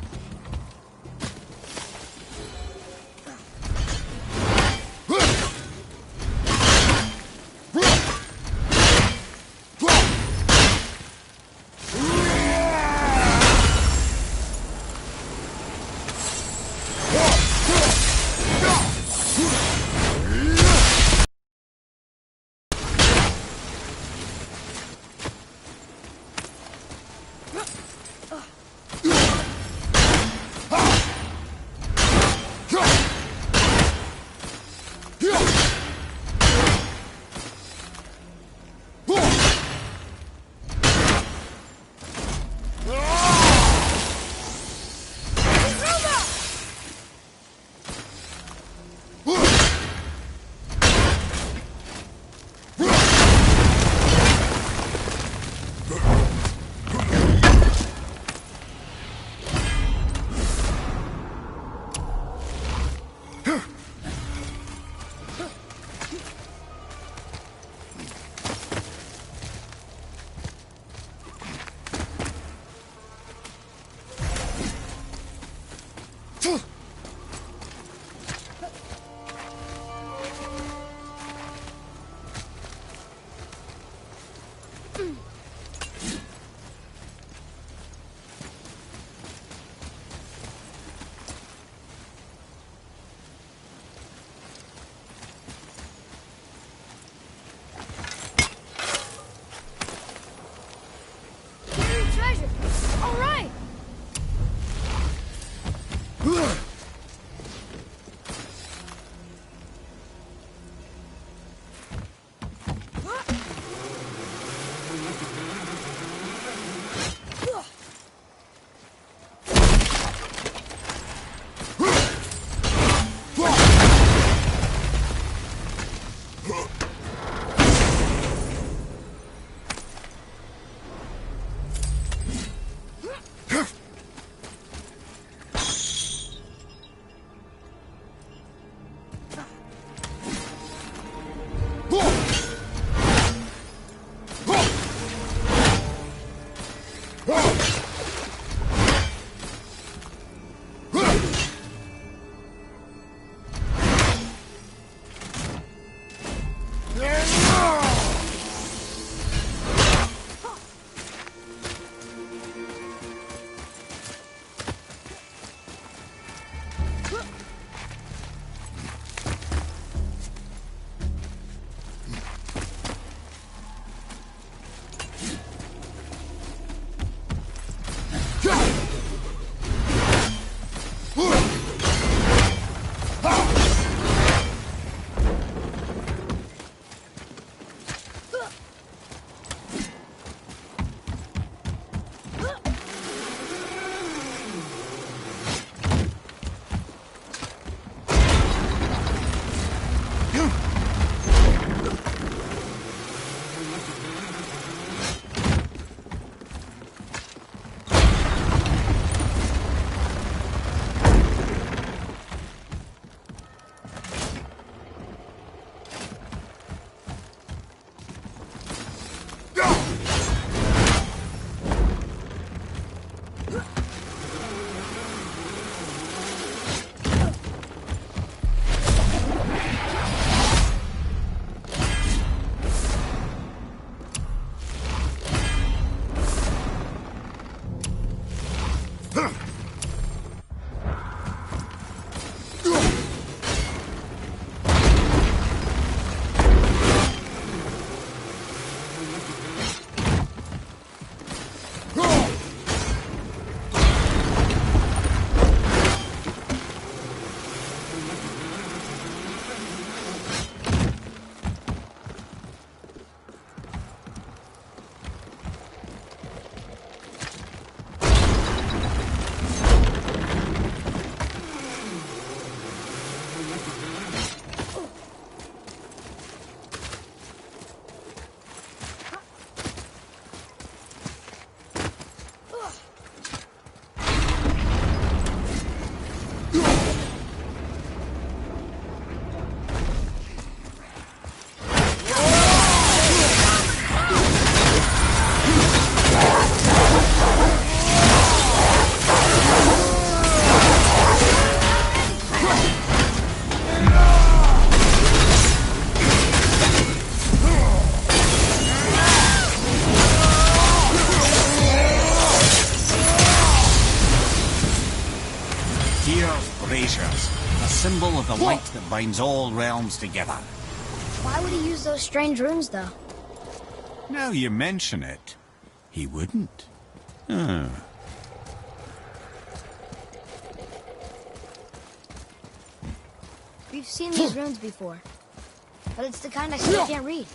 A symbol of the light that binds all realms together. Why would he use those strange runes, though? Now you mention it, he wouldn't. We've seen these runes before, but it's the kind I still can't read.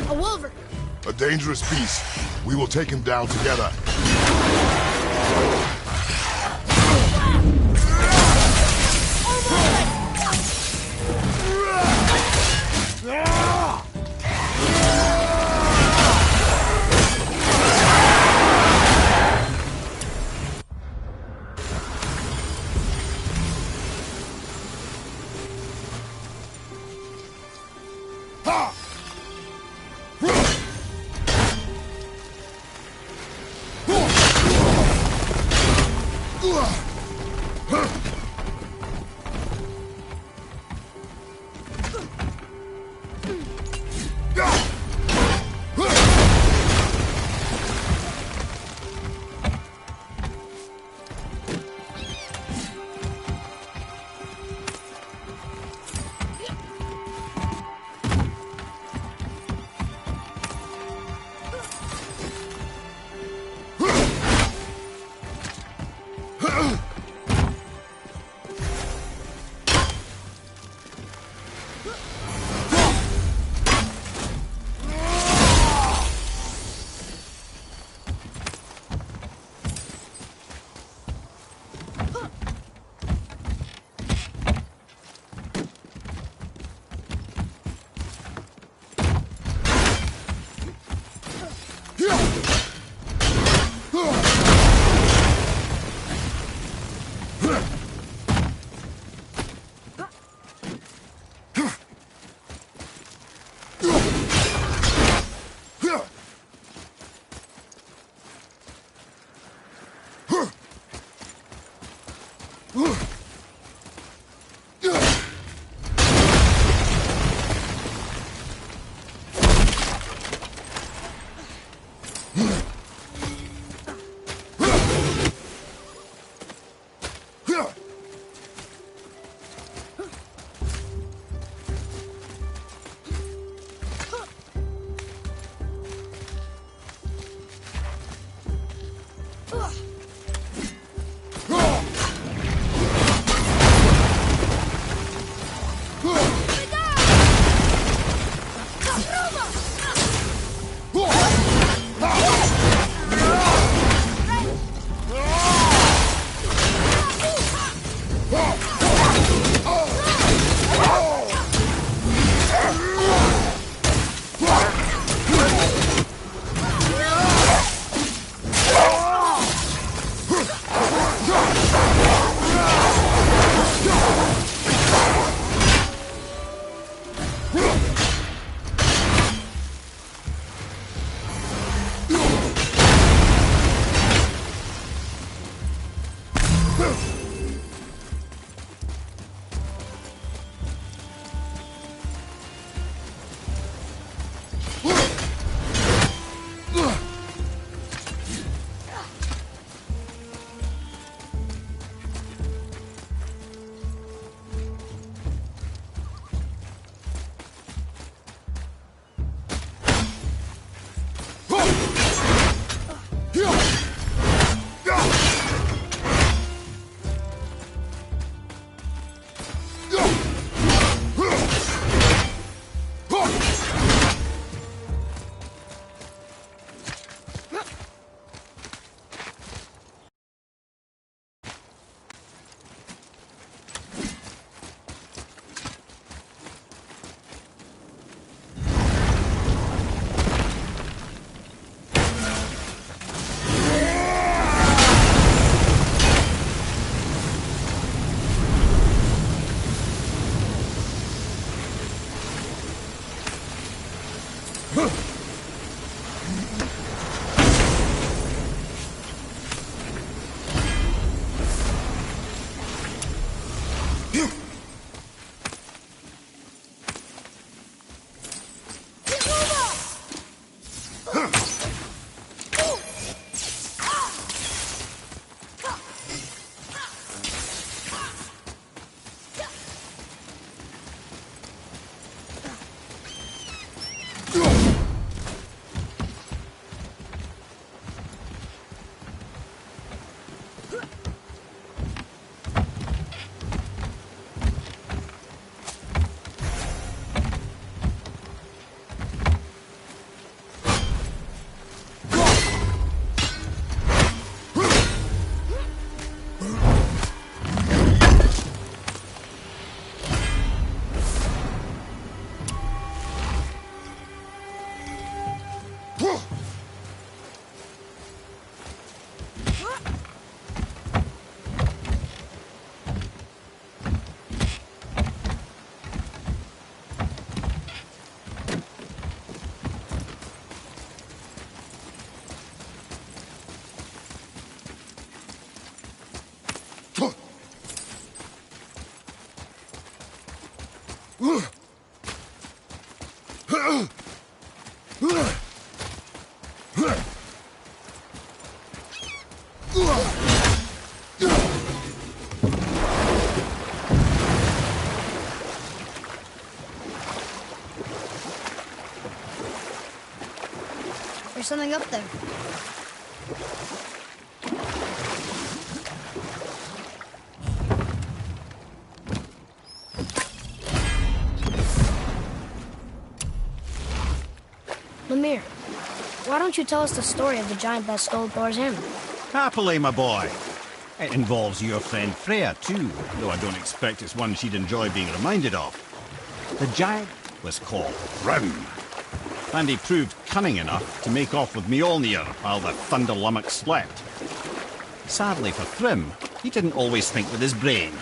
A wolverine. A dangerous beast. We will take him down together. There's something up there. Lemire, why don't you tell us the story of the giant that stole Thor's hammer? Happily, my boy. It involves your friend Freya, too, though I don't expect it's one she'd enjoy being reminded of. The giant was called Thrym, and he proved cunning enough to make off with Mjolnir while the Thunder Lummox slept. Sadly for Thrym, he didn't always think with his brain.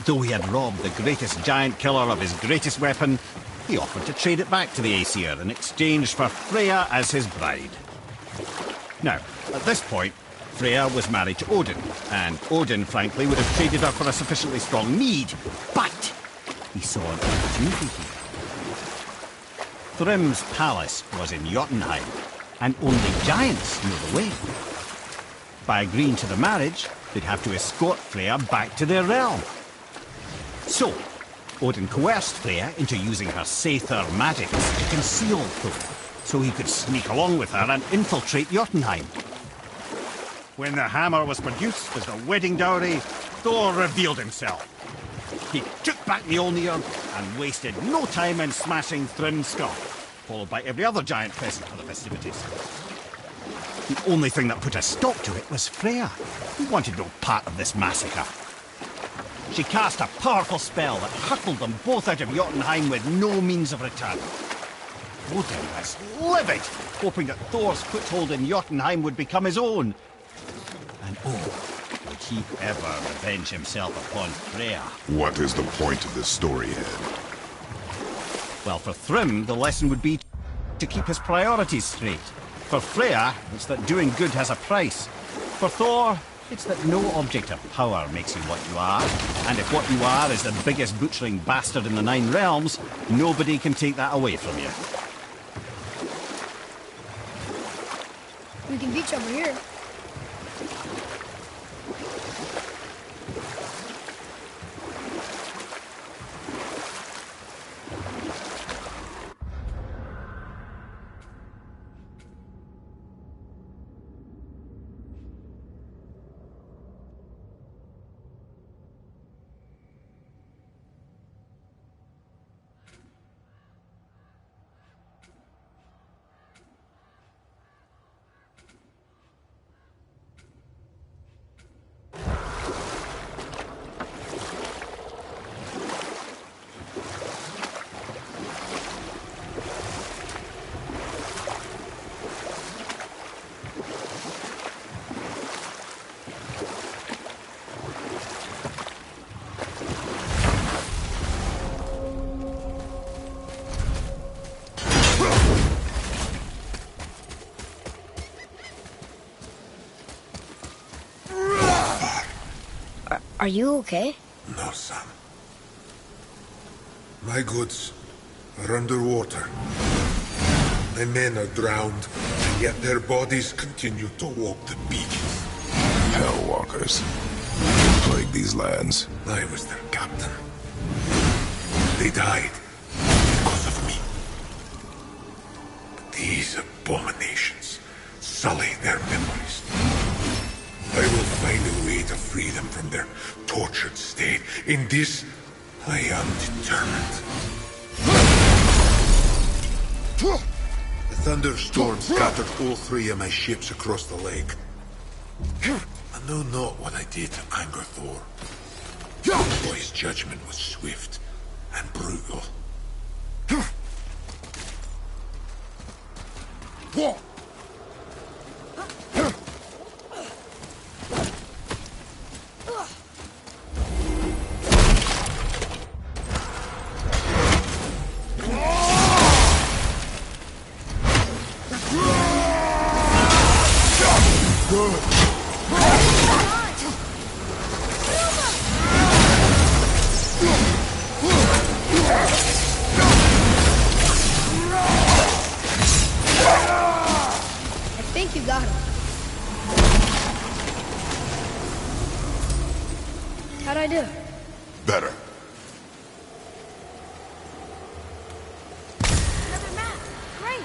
Though he had robbed the greatest giant killer of his greatest weapon, he offered to trade it back to the Aesir in exchange for Freya as his bride. Now, at this point, Freya was married to Odin, and Odin, frankly, would have traded her for a sufficiently strong mead, but he saw an opportunity here. Thrym's palace was in Jotunheim, and only giants knew the way. By agreeing to the marriage, they'd have to escort Freya back to their realm. So, Odin coerced Freya into using her Seithar magics to conceal Thor, so he could sneak along with her and infiltrate Jotunheim. When the hammer was produced as the wedding dowry, Thor revealed himself. He took back Mjolnir and wasted no time in smashing Thrym's skull, followed by every other giant present for the festivities. The only thing that put a stop to it was Freya, who wanted no part of this massacre. She cast a powerful spell that hurtled them both out of Jotunheim with no means of return. Odin was livid, hoping that Thor's foothold in Jotunheim would become his own. And oh, would he ever revenge himself upon Freya? What is the point of this story, Ed? Well, for Thrym, the lesson would be to keep his priorities straight. For Freya, it's that doing good has a price. For Thor, it's that no object of power makes you what you are. And if what you are is the biggest butchering bastard in the 9 realms, nobody can take that away from you. We can beach over here. Are you okay? No, son. My goods are underwater. My men are drowned, and yet their bodies continue to walk the beaches. Hellwalkers. Plague these lands. I was their captain. They died because of me. But these abominations sully their memories. I will find a way to free them from their tortured state. In this, I am determined. The thunderstorm scattered all 3 of my ships across the lake. I know not what I did to anger Thor. The boy's judgment was swift and brutal. I do? Better. Another map. Great.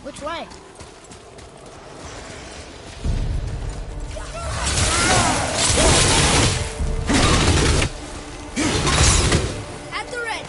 Which way? At the ready.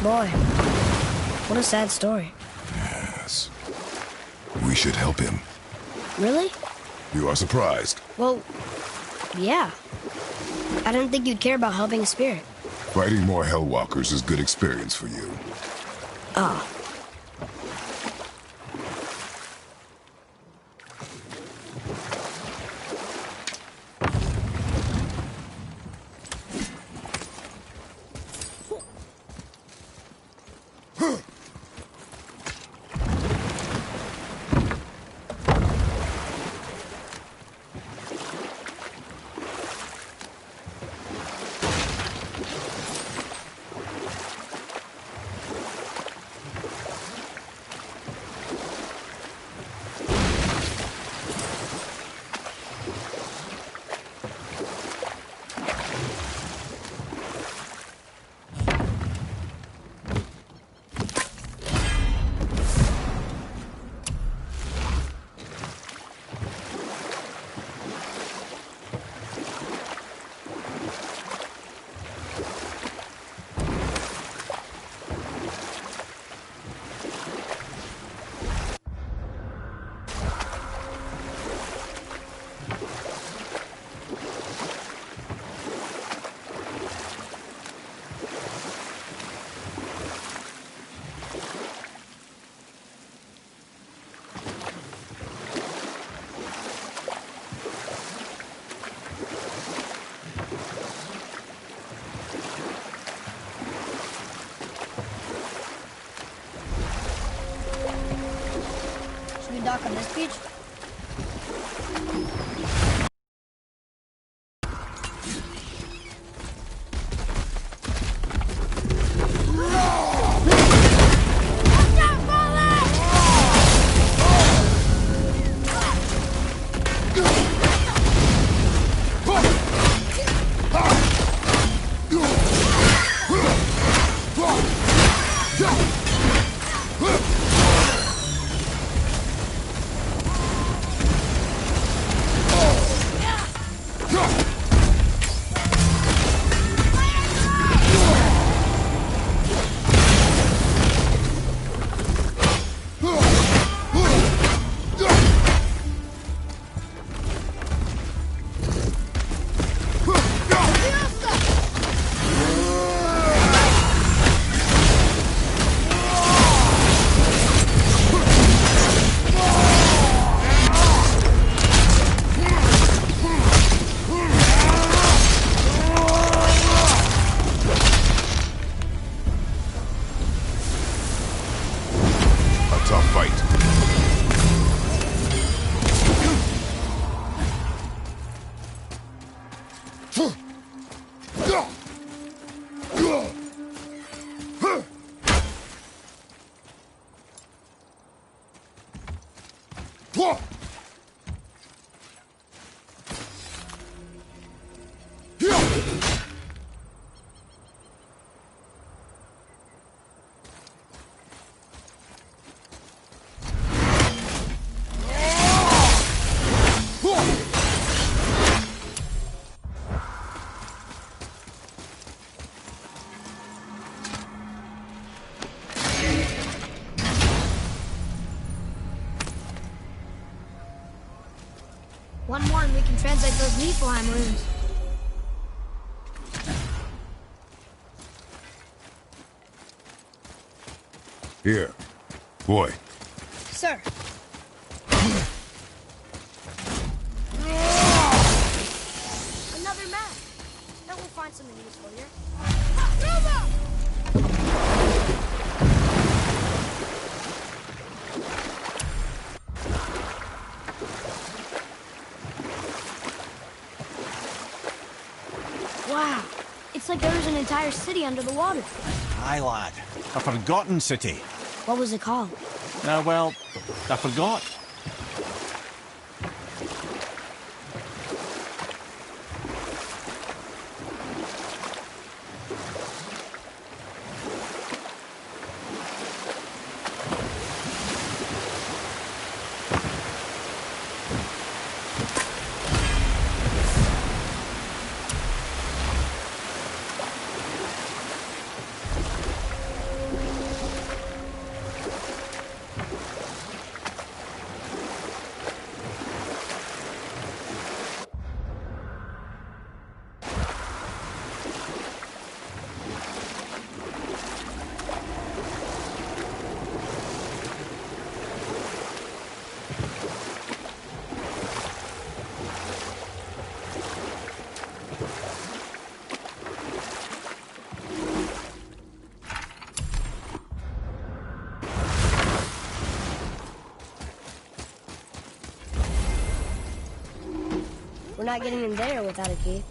Boy, what a sad story. Yes. We should help him. Really? You are surprised. Well, yeah. I didn't think you'd care about helping a spirit. Fighting more Hellwalkers is good experience for you. Ah. One more and we can translate those Niflheim runes. Here. Boy. Sir. Another map. Now we'll find something useful here. Wow. It's like there was an entire city under the water. Aye, lad. A forgotten city. What was it called? Well, I forgot. We're not getting in there without a key.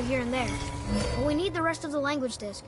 Here and there, but we need the rest of the language disk.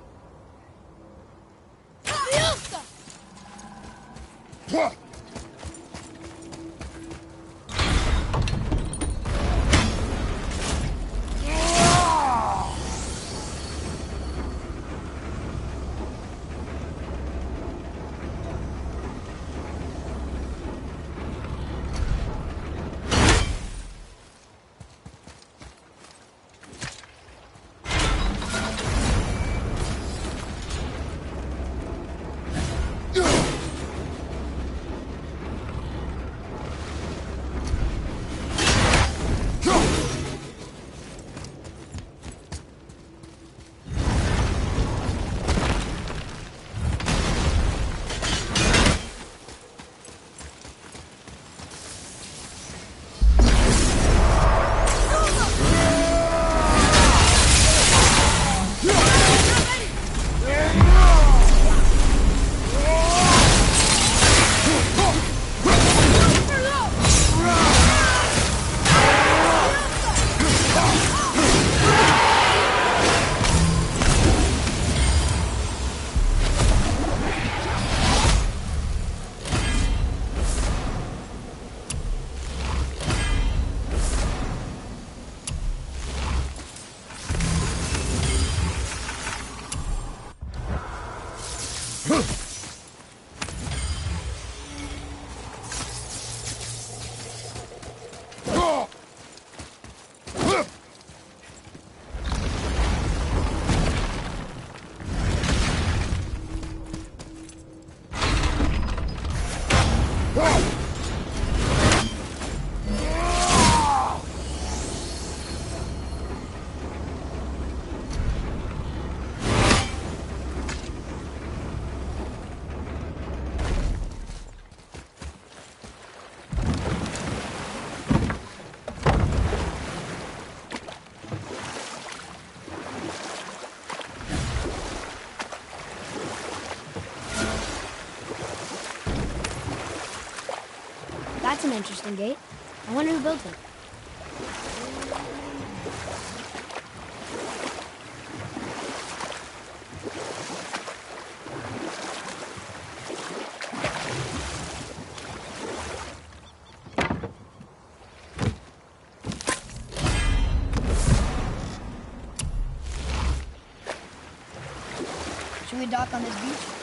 That's an interesting gate. I wonder who built it. Should we dock on this beach?